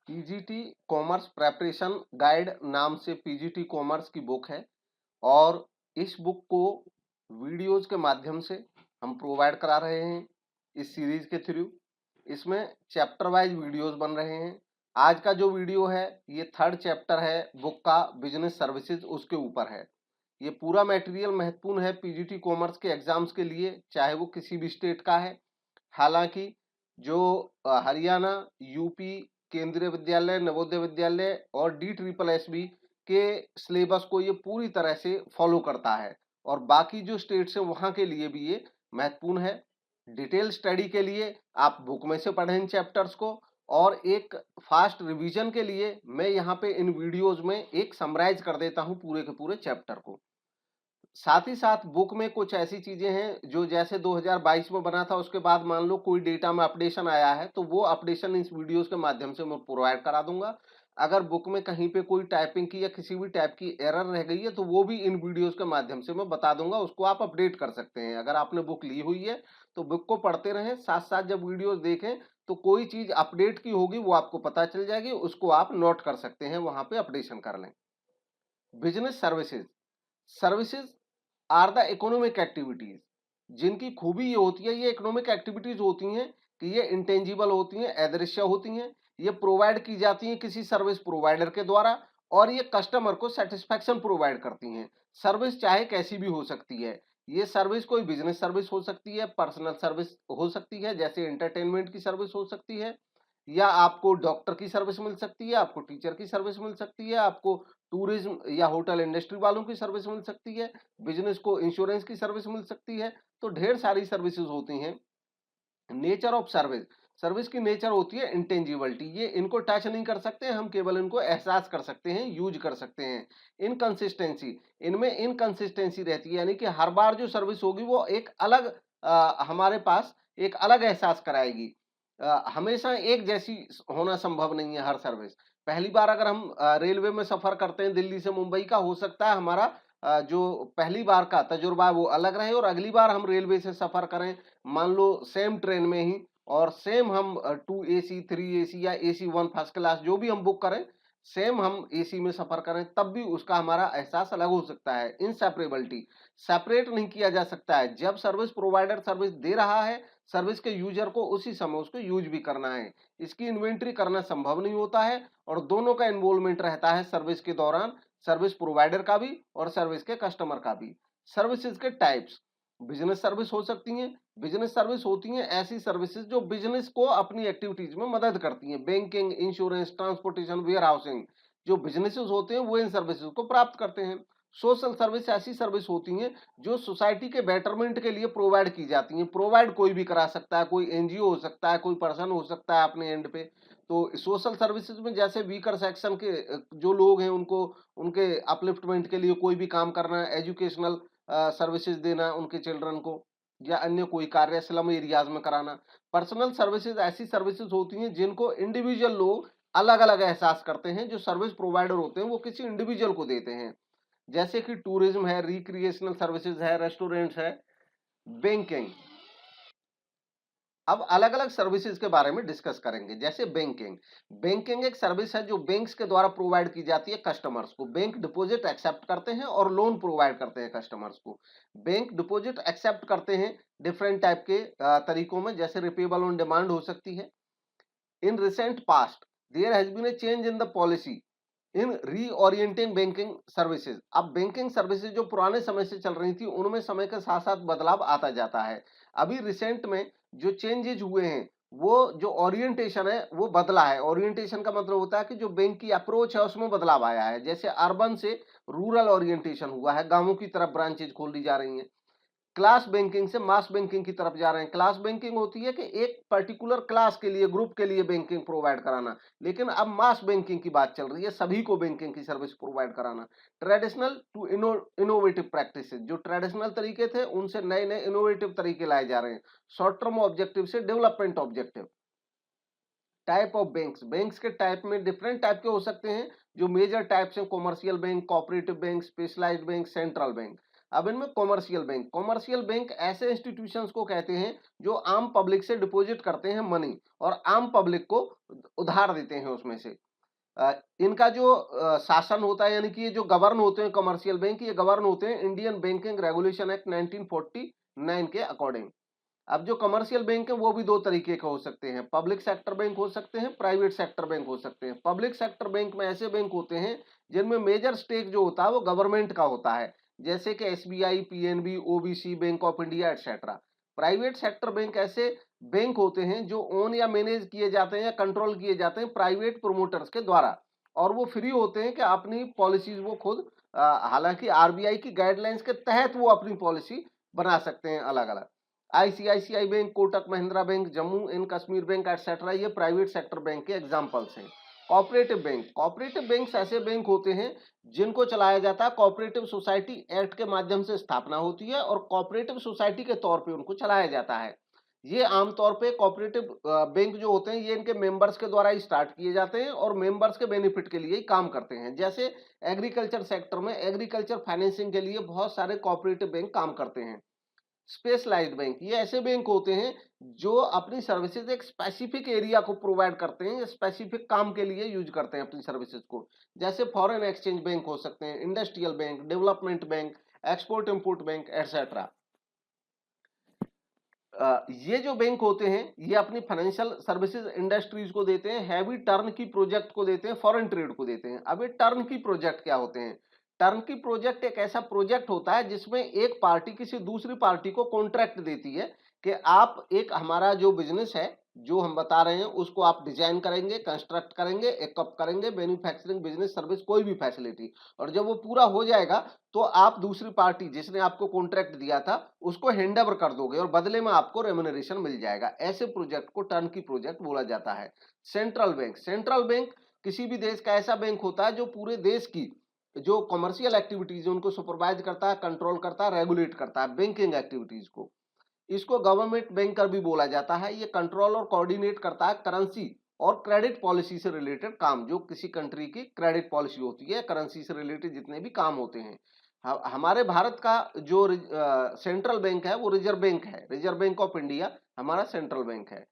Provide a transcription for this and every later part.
PGT commerce preparation guide नाम से PGT commerce की बुक है और इस बुक को वीडियोज के माध्यम से हम प्रोवाइड करा रहे हैं इस सीरीज के थ्रू। इसमें चैप्टर वाइज वीडियोज बन रहे हैं। आज का जो वीडियो है ये 3rd चैप्टर है बुक का, बिजनेस सर्विसेज, उसके ऊपर है। ये पूरा मटेरियल महत्वपूर्ण है पीजीटी कॉमर्स के एग्जाम्स के लिए, चाहे वो किसी भी स्टेट का है। हालांकि जो हरियाणा, यूपी, केंद्रीय विद्यालय, नवोदय विद्यालय और DSSB के सिलेबस को ये पूरी तरह से फॉलो करता है और बाकी जो स्टेट्स हैं वहां के लिए भी ये महत्वपूर्ण है। डिटेल स्टडी के लिए आप बुक में से पढ़ें इन चैप्टर्स को, और एक फास्ट रिवीजन के लिए मैं यहाँ पे इन वीडियोज में एक समराइज कर देता हूँ पूरे के पूरे चैप्टर को। साथ ही साथ बुक में कुछ ऐसी चीजें हैं जो जैसे 2022 में बना था, उसके बाद मान लो कोई डेटा में अपडेशन आया है तो वो अपडेशन इस वीडियोस के माध्यम से मैं प्रोवाइड करा दूंगा। अगर बुक में कहीं पे कोई टाइपिंग की या किसी भी टाइप की एरर रह गई है तो वो भी इन वीडियोस के माध्यम से मैं बता दूंगा, उसको आप अपडेट कर सकते हैं। अगर आपने बुक ली हुई है तो बुक को पढ़ते रहें, साथ साथ जब वीडियोस देखें तो कोई चीज अपडेट की होगी वो आपको पता चल जाएगी, उसको आप नोट कर सकते हैं, वहां पे अपडेशन कर लें। Business services, services are the economic activities, जिनकी खूबी ये होती है, ये इकोनॉमिक एक्टिविटीज होती हैं कि ये इंटेंजिबल होती हैं, अदृश्य होती हैं, ये प्रोवाइड की जाती हैं किसी सर्विस प्रोवाइडर के द्वारा और ये कस्टमर को सेटिस्फैक्शन प्रोवाइड करती हैं। सर्विस चाहे कैसी भी हो सकती है, ये सर्विस कोई बिजनेस सर्विस हो सकती है, पर्सनल सर्विस हो सकती है, जैसे एंटरटेनमेंट की सर्विस हो सकती है, या आपको डॉक्टर की सर्विस मिल सकती है, आपको टीचर की सर्विस मिल सकती है, आपको टूरिज्म या होटल इंडस्ट्री वालों की सर्विस मिल सकती है, बिजनेस को इंश्योरेंस की सर्विस मिल सकती है। तो ढेर सारी सर्विसेज होती हैं। नेचर ऑफ सर्विस, सर्विस की नेचर होती है इंटेंजिबिलिटी, ये इनको टच नहीं कर सकते, हम केवल इनको एहसास कर सकते हैं, यूज कर सकते हैं। इनकंसिस्टेंसी, इनमें इनकंसिस्टेंसी रहती है, यानी कि हर बार जो सर्विस होगी वो एक अलग हमारे पास एक अलग एहसास कराएगी। हमेशा एक जैसी होना संभव नहीं है हर सर्विस। पहली बार अगर हम रेलवे में सफर करते हैं दिल्ली से मुंबई का, हो सकता है हमारा जो पहली बार का तजुर्बा है वो अलग रहे और अगली बार हम रेलवे से सफर करें, मान लो सेम ट्रेन में ही, और सेम हम 2 AC 3 AC या AC 1 फर्स्ट क्लास जो भी हम बुक करें, सेम हम AC में सफर करें, तब भी उसका हमारा एहसास अलग हो सकता है। इनसेपरेबिलिटी, सेपरेट नहीं किया जा सकता है। जब सर्विस प्रोवाइडर सर्विस दे रहा है, सर्विस के यूजर को उसी समय उसको यूज भी करना है, इसकी इन्वेंट्री करना संभव नहीं होता है और दोनों का इन्वॉल्वमेंट रहता है सर्विस के दौरान, सर्विस प्रोवाइडर का भी और सर्विस के कस्टमर का भी। सर्विसेज के टाइप्स, बिजनेस सर्विस हो सकती हैं। बिजनेस सर्विस होती हैं ऐसी सर्विसेज जो बिजनेस को अपनी एक्टिविटीज में मदद करती हैं। Banking, insurance, transportation, warehousing, जो बिजनेसेस होते हैं वो इन सर्विसेज को प्राप्त करते हैं। सोशल सर्विस ऐसी सर्विस होती हैं जो सोसाइटी के बेटरमेंट के लिए प्रोवाइड की जाती हैं। प्रोवाइड कोई भी करा सकता है, कोई एनजीओ हो सकता है, कोई पर्सन हो सकता है अपने एंड पे। तो सोशल सर्विसेज में जैसे वीकर सेक्शन के जो लोग हैं उनको उनके अपलिफ्टमेंट के लिए कोई भी काम करना, एजुकेशनल सर्विसेज देना उनके चिल्ड्रन को, या अन्य कोई कार्य स्लम एरियाज में कराना। पर्सनल सर्विसेज ऐसी सर्विसेज होती हैं जिनको इंडिविजुअल लोग अलग अलग एहसास करते हैं, जो सर्विस प्रोवाइडर होते हैं वो किसी इंडिविजुअल को देते हैं, जैसे कि टूरिज्म है, रिक्रिएशनल सर्विसेज है, रेस्टोरेंट्स है, बैंकिंग। अब अलग अलग सर्विसेज के बारे में डिस्कस करेंगे। जैसे बैंकिंग, बैंकिंग एक सर्विस है जो बैंक्स के द्वारा प्रोवाइड की जाती है कस्टमर्स को। बैंक डिपॉजिट एक्सेप्ट करते हैं और लोन प्रोवाइड करते हैं कस्टमर्स को। बैंक डिपॉजिट एक्सेप्ट करते हैं डिफरेंट टाइप के तरीकों में, जैसे रिपेबल ऑन डिमांड हो सकती है। In recent past there has been a change in the policy in reorienting banking services. अब बैंकिंग सर्विसेज जो पुराने समय से चल रही थी उनमें समय के साथ साथ बदलाव आता जाता है। अभी रिसेंट में जो चेंजेज हुए हैं, वो जो ओरिएंटेशन है वो बदला है। ओरिएंटेशन का मतलब होता है कि जो बैंक की अप्रोच है उसमें बदलाव आया है। जैसे अर्बन से रूरल ओरिएंटेशन हुआ है, गांवों की तरफ ब्रांचेज खोल दी जा रही हैं। क्लास बैंकिंग से मास बैंकिंग की तरफ जा रहे हैं। क्लास बैंकिंग होती है कि एक पर्टिकुलर क्लास के लिए, ग्रुप के लिए बैंकिंग प्रोवाइड कराना, लेकिन अब मास बैंकिंग की बात चल रही है, सभी को बैंकिंग की सर्विस प्रोवाइड कराना। ट्रेडिशनल टू इनोवेटिव प्रैक्टिसेस, जो ट्रेडिशनल तरीके थे उनसे नए नए इनोवेटिव तरीके लाए जा रहे हैं। शॉर्ट टर्म ऑब्जेक्टिव से development objective. Type of banks, banks के टाइप में डिफरेंट टाइप के हो सकते हैं। जो मेजर टाइप्स हैं, commercial bank, cooperative bank, specialised bank, central bank. अब इनमें कॉमर्शियल बैंक ऐसे इंस्टीट्यूशंस को कहते हैं जो आम पब्लिक से डिपॉजिट करते हैं मनी और आम पब्लिक को उधार देते हैं उसमें से। इनका जो शासन होता है, यानी कि ये जो गवर्न होते हैं कमर्शियल बैंक, ये गवर्न होते हैं इंडियन बैंकिंग रेगुलेशन एक्ट 1949 के अकॉर्डिंग। अब जो कमर्शियल बैंक है वो भी दो तरीके के हो सकते हैं, पब्लिक सेक्टर बैंक हो सकते हैं, प्राइवेट सेक्टर बैंक हो सकते हैं। पब्लिक सेक्टर बैंक में ऐसे बैंक होते हैं जिनमें मेजर स्टेक जो होता है वो गवर्नमेंट का होता है, जैसे कि SBI, PNB, OBC, bank of India etcetera. Private sector bank ऐसे बैंक होते हैं जो ओन या मैनेज किए जाते हैं या कंट्रोल किए जाते हैं प्राइवेट प्रोमोटर्स के द्वारा, और वो फ्री होते हैं कि अपनी पॉलिसीज वो खुद, हालांकि आरबीआई की गाइडलाइंस के तहत वो अपनी पॉलिसी बना सकते हैं अलग अलग। ICICI bank, Kotak Mahindra bank, Jammu and Kashmir bank etcetera, ये प्राइवेट सेक्टर बैंक के एग्जांपल्स हैं। कोऑपरेटिव बैंक्स ऐसे बैंक होते हैं जिनको चलाया जाता है कोऑपरेटिव सोसाइटी एक्ट के माध्यम से, स्थापना होती है और कोऑपरेटिव सोसाइटी के तौर पे उनको चलाया जाता है। ये आमतौर पे कोऑपरेटिव बैंक जो होते हैं ये इनके मेंबर्स के द्वारा ही स्टार्ट किए जाते हैं और मेंबर्स के बेनिफिट के लिए ही काम करते हैं। जैसे एग्रीकल्चर सेक्टर में एग्रीकल्चर फाइनेंसिंग के लिए बहुत सारे कोऑपरेटिव बैंक काम करते हैं। स्पेशलाइज्ड बैंक, ये ऐसे बैंक होते हैं जो अपनी सर्विसेज एक स्पेसिफिक एरिया को प्रोवाइड करते हैं, स्पेसिफिक काम के लिए यूज करते हैं अपनी सर्विसेज को। जैसे फॉरेन एक्सचेंज बैंक हो सकते हैं, industrial bank, development bank, export import bank etcetera. ये जो बैंक होते हैं ये अपनी फाइनेंशियल सर्विसेज इंडस्ट्रीज को देते हैं, हैवी टर्न की प्रोजेक्ट को देते हैं, फॉरेन ट्रेड को देते हैं। अब ये टर्न की प्रोजेक्ट क्या होते हैं? टर्न की प्रोजेक्ट एक ऐसा प्रोजेक्ट होता है जिसमें एक पार्टी किसी दूसरी पार्टी को कॉन्ट्रैक्ट देती है कि आप एक हमारा जो बिजनेस है जो हम बता रहे हैं उसको आप डिजाइन करेंगे, कंस्ट्रक्ट करेंगे, इक्विप करेंगे, मैन्युफैक्चरिंग, बिजनेस, सर्विस, कोई भी फैसिलिटी, और जब वो पूरा हो जाएगा तो आप दूसरी पार्टी जिसने आपको कॉन्ट्रैक्ट दिया था उसको हैंड ओवर कर दोगे और बदले में आपको रेम्युनरेशन मिल जाएगा। ऐसे प्रोजेक्ट को टर्न की प्रोजेक्ट बोला जाता है। सेंट्रल बैंक किसी भी देश का ऐसा बैंक होता है जो पूरे देश की जो कमर्शियल एक्टिविटीज है उनको सुपरवाइज करता है, कंट्रोल करता है, रेगुलेट करता है बैंकिंग एक्टिविटीज को। इसको गवर्नमेंट बैंकर भी बोला जाता है। ये कंट्रोल और कोऑर्डिनेट करता है करेंसी और क्रेडिट पॉलिसी से रिलेटेड काम, जो किसी कंट्री की क्रेडिट पॉलिसी होती है, करेंसी से रिलेटेड जितने भी काम होते हैं। हमारे भारत का जो सेंट्रल बैंक है वो रिजर्व बैंक है, रिजर्व बैंक ऑफ इंडिया हमारा सेंट्रल बैंक है।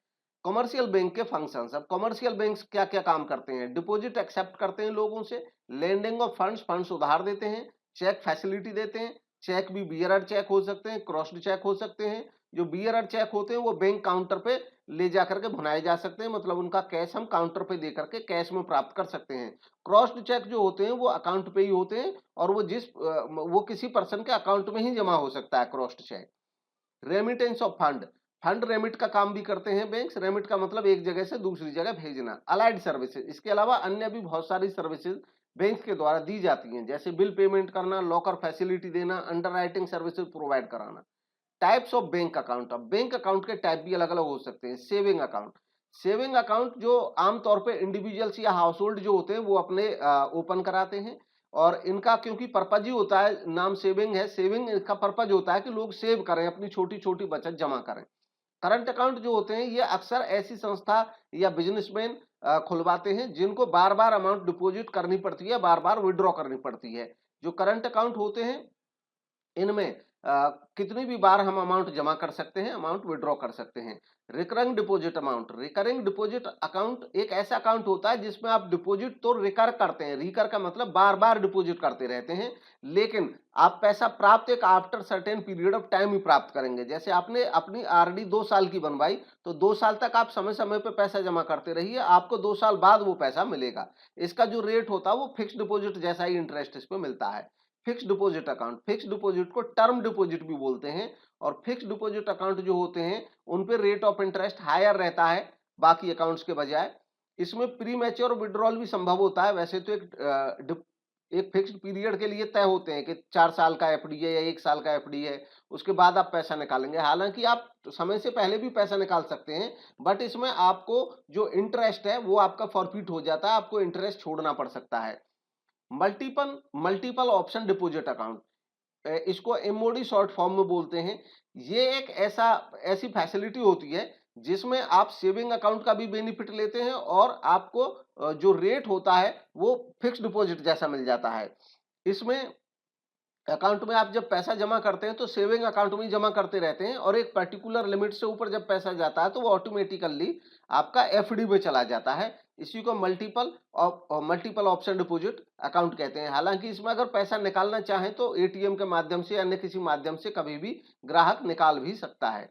कमर्शियल बैंक के फंक्शंस, अब कमर्शियल बैंक्स क्या क्या काम करते हैं? डिपॉजिट एक्सेप्ट करते हैं लोगों से, लेंडिंग ऑफ फंड्स उधार देते हैं, चेक फैसिलिटी देते हैं। चेक भी बियरर चेक हो सकते हैं, क्रॉस्ड चेक हो सकते हैं। जो बियरर चेक होते हैं वो बैंक काउंटर पे ले जा करके भुनाए जा सकते हैं, मतलब उनका कैश हम काउंटर पे दे करके कैश में प्राप्त कर सकते हैं। क्रॉस्ड चेक जो होते हैं वो अकाउंट पे ही होते हैं और वो किसी पर्सन के अकाउंट में ही जमा हो सकता है crossed cheque. Remittance of fund remit का काम भी करते हैं बैंक्स। रेमिट का मतलब एक जगह से दूसरी जगह भेजना। अलाइड सर्विसेज, इसके अलावा अन्य भी बहुत सारी सर्विसेज बैंक के द्वारा दी जाती हैं, जैसे बिल पेमेंट करना, लॉकर फैसिलिटी देना, अंडरराइटिंग सर्विसेज प्रोवाइड कराना। टाइप्स ऑफ बैंक अकाउंट, अब बैंक अकाउंट के टाइप भी अलग अलग हो सकते हैं। सेविंग अकाउंट जो आमतौर पे इंडिविजुअल्स या हाउस होल्ड जो होते हैं वो अपने ओपन कराते हैं, और इनका क्योंकि पर्पज ही होता है, नाम सेविंग है, सेविंग इसका पर्पज होता है कि लोग सेव करें, अपनी छोटी छोटी बचत जमा करें। करंट अकाउंट जो होते हैं ये अक्सर ऐसी संस्था या बिजनेसमैन खुलवाते हैं जिनको बार बार अमाउंट डिपॉजिट करनी पड़ती है, बार बार विड्रॉ करनी पड़ती है। जो करंट अकाउंट होते हैं इनमें कितनी भी बार हम अमाउंट जमा कर सकते हैं, अमाउंट विड्रॉ कर सकते हैं। रिकरिंग डिपॉजिट अकाउंट एक ऐसा अकाउंट होता है जिसमें आप डिपॉजिट तो रिकर करते हैं, रिकर का मतलब बार बार डिपॉजिट करते रहते हैं, लेकिन आप पैसा प्राप्त एक after certain period of time ही प्राप्त करेंगे। जैसे आपने अपनी आरडी 2 साल की बनवाई तो 2 साल तक आप समय समय पे पैसा जमा करते रहिए, आपको 2 साल बाद वो पैसा मिलेगा। इसका जो रेट होता है वो फिक्स डिपॉजिट जैसा ही इंटरेस्ट इस पे मिलता है। Fix deposit account, fix deposit को टर्म डिपॉजिट भी बोलते हैं, और फिक्स डिपॉजिट अकाउंट जो होते हैं उन पे रेट ऑफ इंटरेस्ट हायर रहता है बाकी अकाउंट्स के बजाय। इसमें प्री मैच्योर विड्रॉल भी संभव होता है। वैसे तो एक फिक्स्ड पीरियड के लिए तय होते हैं कि 4 साल का एफडी है या 1 साल का एफडी है, उसके बाद आप पैसा निकालेंगे। हालांकि आप समय से पहले भी पैसा निकाल सकते हैं, बट इसमें आपको जो इंटरेस्ट है वो आपका फॉरफिट हो जाता है, आपको इंटरेस्ट छोड़ना पड़ सकता है। मल्टीपल ऑप्शन डिपॉजिट अकाउंट, इसको एमओडी शॉर्ट फॉर्म में बोलते हैं। ये एक ऐसी फैसिलिटी होती है जिसमें आप सेविंग अकाउंट का भी बेनिफिट लेते हैं और आपको जो रेट होता है वो फिक्स डिपॉजिट जैसा मिल जाता है। इसमें अकाउंट में आप जब पैसा जमा करते हैं तो सेविंग अकाउंट में जमा करते रहते हैं और एक पर्टिकुलर लिमिट से ऊपर जब पैसा जाता है तो वो ऑटोमेटिकली आपका एफडी में चला जाता है। इसी को मल्टीपल ऑप्शन डिपॉजिट अकाउंट कहते हैं। हालांकि इसमें अगर पैसा निकालना चाहें तो एटीएम के माध्यम से या अन्य किसी माध्यम से कभी भी ग्राहक निकाल भी सकता है।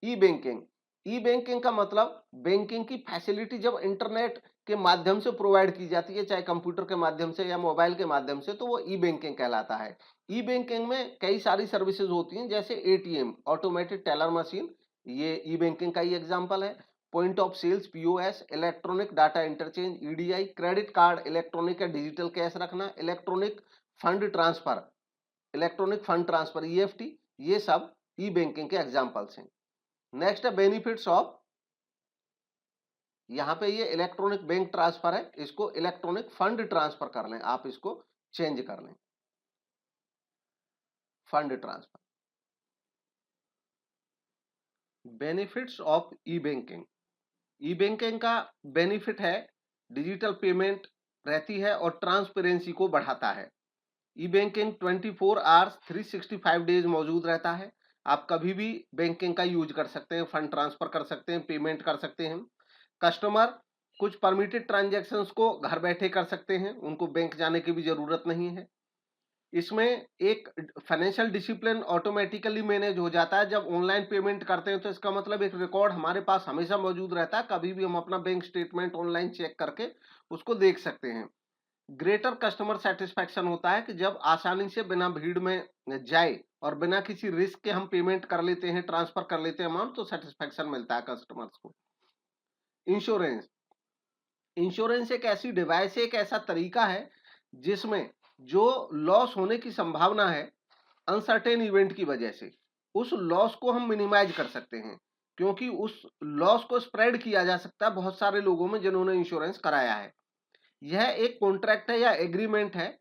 ई बैंकिंग, ई बैंकिंग का मतलब बैंकिंग की फैसिलिटी जब इंटरनेट के माध्यम से प्रोवाइड की जाती है, चाहे कंप्यूटर के माध्यम से या मोबाइल के माध्यम से, तो वो ई बैंकिंग कहलाता है। ई बैंकिंग में कई सारी सर्विसेज होती हैं, जैसे एटीएम ऑटोमेटेड टेलर मशीन, ये ई बैंकिंग का ही एग्जांपल है। Point of sales POS, electronic data interchange EDI, credit card electronic या डिजिटल कैश रखना, इलेक्ट्रॉनिक फंड ट्रांसफर ईएफटी, ये सब ई बैंकिंग के एग्जांपल्स हैं। नेक्स्ट है बेनिफिट्स ऑफ, यहां पे ये इलेक्ट्रॉनिक बैंक ट्रांसफर है, इसको इलेक्ट्रॉनिक फंड ट्रांसफर कर लें, आप इसको चेंज कर लें, fund transfer. Benefits of E banking, E banking का बेनिफिट है डिजिटल पेमेंट रहती है और ट्रांसपेरेंसी को बढ़ाता है। ई बैंकिंग 24 आवर्स 365 डेज मौजूद रहता है। आप कभी भी बैंकिंग का यूज कर सकते हैं, फंड ट्रांसफर कर सकते हैं, पेमेंट कर सकते हैं। कस्टमर कुछ परमिटेड ट्रांजैक्शंस को घर बैठे कर सकते हैं, उनको बैंक जाने की भी जरूरत नहीं है। इसमें एक फाइनेंशियल डिसिप्लिन ऑटोमेटिकली मैनेज हो जाता है। जब ऑनलाइन पेमेंट करते हैं तो इसका मतलब एक रिकॉर्ड हमारे पास हमेशा मौजूद रहता है, कभी भी हम अपना बैंक स्टेटमेंट ऑनलाइन चेक करके उसको देख सकते हैं। ग्रेटर कस्टमर सेटिस्फैक्शन होता है कि जब आसानी से बिना भीड़ में जाए और बिना किसी रिस्क के हम पेमेंट कर लेते हैं, ट्रांसफर कर लेते हैं अमाउंट, तो सेटिस्फैक्शन मिलता है कस्टमर्स को। इंश्योरेंस, इंश्योरेंस एक ऐसी डिवाइस है, एक ऐसा तरीका है जिसमें जो लॉस होने की संभावना है अनसर्टेन इवेंट की वजह से, उस लॉस को हम मिनिमाइज कर सकते हैं, क्योंकि उस लॉस को स्प्रेड किया जा सकता है बहुत सारे लोगों में जिन्होंने इंश्योरेंस कराया है। यह एक कॉन्ट्रैक्ट है या एग्रीमेंट है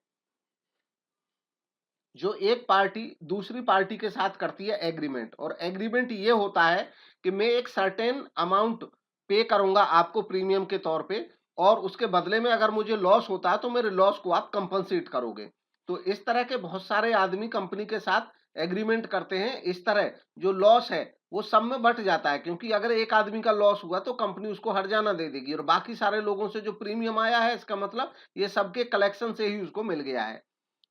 जो एक पार्टी दूसरी पार्टी के साथ करती है एग्रीमेंट, और एग्रीमेंट ये होता है कि मैं एक सर्टेन अमाउंट पे करूंगा आपको प्रीमियम के तौर पे, और उसके बदले में अगर मुझे लॉस होता है तो मेरे लॉस को आप कंपनसेट करोगे। तो इस तरह के बहुत सारे आदमी कंपनी के साथ एग्रीमेंट करते हैं। इस तरह जो लॉस है वो सब में बट जाता है, क्योंकि अगर एक आदमी का लॉस हुआ तो कंपनी उसको हर्जाना दे देगी, और बाकी सारे लोगों से जो प्रीमियम आया है इसका मतलब ये सबके कलेक्शन से ही उसको मिल गया है।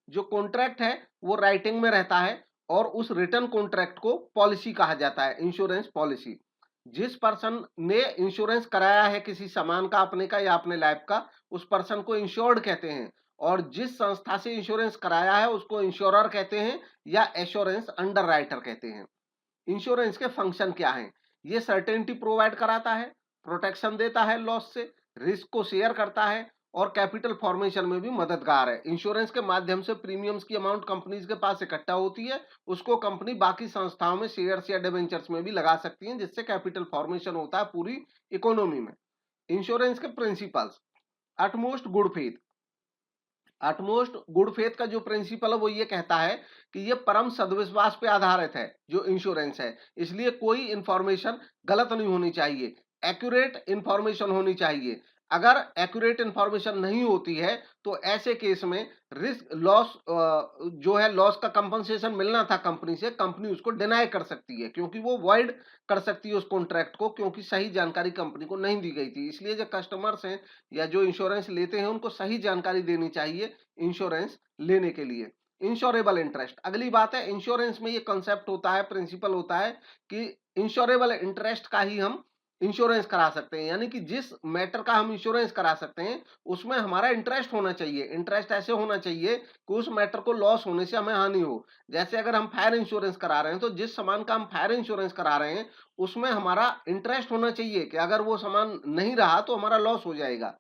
जो कॉन्ट्रैक्ट है वो राइटिंग में रहता है, और उस रिटर्न कॉन्ट्रैक्ट को पॉलिसी कहा जाता है, इंश्योरेंस पॉलिसी। जिस पर्सन ने इंश्योरेंस कराया है किसी सामान का, अपने का या अपने लाइफ का, उस पर्सन को इंश्योर्ड कहते हैं, और जिस संस्था से इंश्योरेंस कराया है उसको इंश्योरर कहते हैं या एश्योरेंस अंडरराइटर कहते हैं। इंश्योरेंस के फंक्शन क्या हैं? ये सर्टेनिटी प्रोवाइड कराता है, प्रोटेक्शन देता है लॉस से, रिस्क को शेयर करता है, और कैपिटल फॉर्मेशन में भी मददगार है। इंश्योरेंस के माध्यम से प्रीमियम्स की अमाउंट कंपनीज के पास इकट्ठा होती है, उसको कंपनी बाकी संस्थाओं में शेयर्स या डिबेंचर्स में भी लगा सकती है, जिससे कैपिटल फॉर्मेशन होता है पूरी इकोनॉमी में। इंश्योरेंस के principles, utmost good faith, utmost good faith का जो प्रिंसिपल है वो ये कहता है कि ये परम सद्विश्वास पे आधारित है जो इंश्योरेंस है, इसलिए कोई इंफॉर्मेशन गलत नहीं होनी चाहिए, एक्यूरेट इंफॉर्मेशन होनी चाहिए। अगर एक्यूरेट इंफॉर्मेशन नहीं होती है तो ऐसे केस में रिस्क लॉस जो है, लॉस का कंपनसेशन मिलना था कंपनी से, कंपनी उसको डिनाई कर सकती है, क्योंकि वो वॉइड कर सकती है उस कॉन्ट्रैक्ट को, क्योंकि सही जानकारी कंपनी को नहीं दी गई थी। इसलिए जो कस्टमर्स हैं या जो इंश्योरेंस लेते हैं उनको सही जानकारी देनी चाहिए इंश्योरेंस लेने के लिए। इंश्योरेबल इंटरेस्ट, अगली बात है, इंश्योरेंस में ये कॉन्सेप्ट होता है, प्रिंसिपल होता है कि इंश्योरेबल इंटरेस्ट का ही हम इंश्योरेंस करा सकते हैं, यानी कि जिस मैटर का हम इंश्योरेंस करा सकते हैं उसमें हमारा इंटरेस्ट होना चाहिए। इंटरेस्ट ऐसे होना चाहिए कि उस मैटर को लॉस होने से हमें हानि हो। जैसे अगर हम फायर इंश्योरेंस करा रहे हैं तो जिस सामान का हम फायर इंश्योरेंस करा रहे हैं उसमें हमारा इंटरेस्ट होना चाहिए कि अगर वो सामान नहीं रहा तो हमारा लॉस हो जाएगा।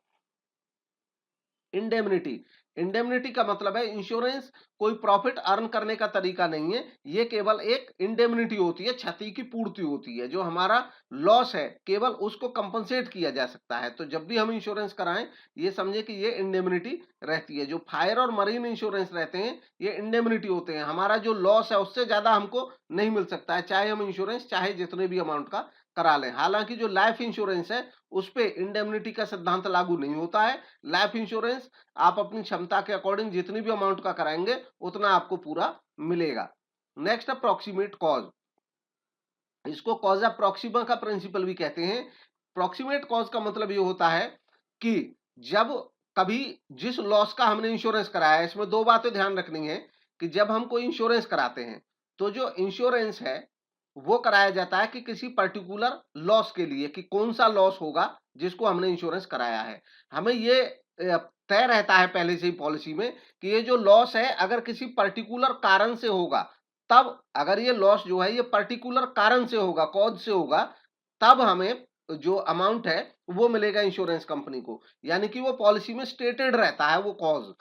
इंडेमनिटी, इंडेमनिटी का मतलब है इंश्योरेंस कोई प्रॉफिट अर्न करने का तरीका नहीं है, ये केवल एक इंडेमनिटी होती है, क्षति की पूर्ति होती है। जो हमारा लॉस है केवल उसको कंपनसेट किया जा सकता है। तो जब भी हम इंश्योरेंस कराएं ये समझे कि ये इंडेमनिटी रहती है। जो फायर और मरीन इंश्योरेंस रहते हैं ये इंडेमनिटी होते हैं, हमारा जो लॉस है उससे ज्यादा हमको नहीं मिल सकता है, चाहे हम इंश्योरेंस चाहे जितने भी अमाउंट का करा लें। हालांकि जो लाइफ इंश्योरेंस है उस पे इंडेमनिटी का सिद्धांत लागू नहीं होता है। लाइफ इंश्योरेंस आप अपनी क्षमता के अकॉर्डिंग जितनी भी अमाउंट का कराएंगे उतना आपको पूरा मिलेगा। नेक्स्ट है प्रॉक्सिमेट कॉज। इसको कॉजा प्रॉक्सिमा का प्रिंसिपल भी कहते हैं। प्रॉक्सिमेट कॉज का मतलब ये होता है कि जब कभी जिस लॉस का हमने इंश्योरेंस कराया है, इसमें दो बातें ध्यान रखनी है कि जब हम कोई इंश्योरेंस कराते हैं तो जो इंश्योरेंस है वो कराया जाता है कि किसी पर्टिकुलर लॉस के लिए, कि कौन सा लॉस होगा जिसको हमने इंश्योरेंस कराया है। हमें ये तय रहता है पहले से ही पॉलिसी में कि ये जो लॉस है अगर किसी पर्टिकुलर कारण से होगा, तब अगर ये लॉस जो है ये पर्टिकुलर कारण से होगा, कॉज से होगा, तब हमें जो अमाउंट है वो मिलेगा इंश्योरेंस कंपनी को। यानी कि वो पॉलिसी में स्टेटेड रहता है वो कॉज।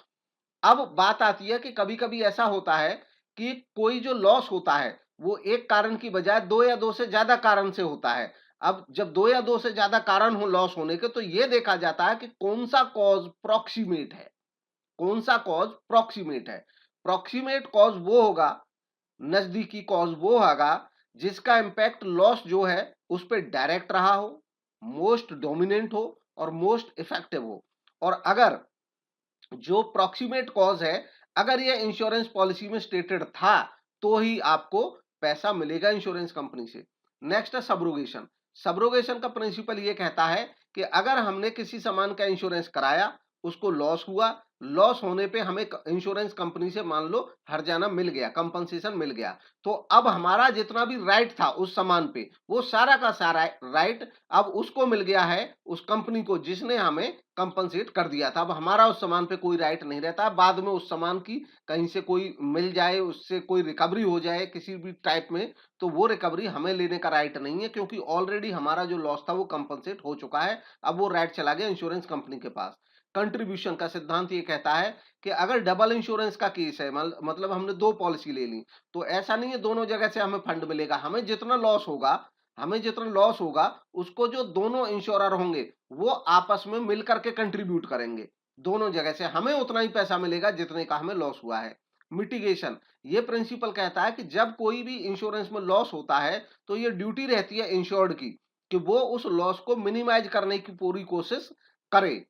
अब बात आती है कि कभी-कभी ऐसा होता है कि कोई जो लॉस होता है वो एक कारण की बजाय दो या दो से ज्यादा कारण से होता है। अब जब दो या दो से ज्यादा कारण हो लॉस होने के, तो ये देखा जाता है कि कौन सा कॉज प्रॉक्सिमेट है, कौन सा कॉज प्रॉक्सिमेट है। प्रॉक्सिमेट कॉज वो होगा, नजदीकी कॉज वो होगा जिसका इंपैक्ट लॉस जो है उस पर डायरेक्ट रहा हो, मोस्ट डोमिनेंट हो और मोस्ट इफेक्टिव हो। और अगर जो प्रॉक्सिमेट कॉज है अगर ये इंश्योरेंस पॉलिसी में स्टेटेड था तो ही आपको पैसा मिलेगा इंश्योरेंस कंपनी से। नेक्स्ट है सबरोगेशन। सबरोगेशन का प्रिंसिपल ये कहता है कि अगर हमने किसी सामान का इंश्योरेंस कराया, उसको लॉस हुआ, लॉस होने पे हमें इंश्योरेंस कंपनी से मान लो हर्जाना मिल गया, कंपनसेशन मिल गया, तो अब हमारा जितना भी राइट था उस सामान पे वो सारा का सारा राइट अब उसको मिल गया है, उस कंपनी को जिसने हमें कंपनसेट कर दिया था। अब हमारा उस सामान पे कोई राइट नहीं रहता। बाद में उस सामान की कहीं से कोई मिल जाए, उससे कोई रिकवरी हो जाए किसी भी टाइप में, तो वो रिकवरी हमें लेने का राइट नहीं है, क्योंकि ऑलरेडी हमारा जो लॉस था वो कंपनसेट हो चुका है। अब वो राइट चला गया इंश्योरेंस कंपनी के पास। कंट्रीब्यूशन का सिद्धांत ये कहता है कि अगर डबल इंश्योरेंस का केस है, मतलब हमने दो पॉलिसी ले ली, तो ऐसा नहीं है दोनों जगह से हमें फंड मिलेगा। हमें जितना लॉस होगा उसको जो दोनों इंश्योरर होंगे वो आपस में मिलकर के कंट्रीब्यूट करेंगे। दोनों जगह से हमें उतना ही पैसा मिलेगा जितने का हमें लॉस हुआ है। मिटिगेशन, ये प्रिंसिपल कहता है कि जब कोई भी इंश्योरेंस में लॉस होता है तो ये ड्यूटी रहती है इंश्योर्ड की कि वो उस लॉस को मिनिमाइज करने की पूरी कोशिश करे।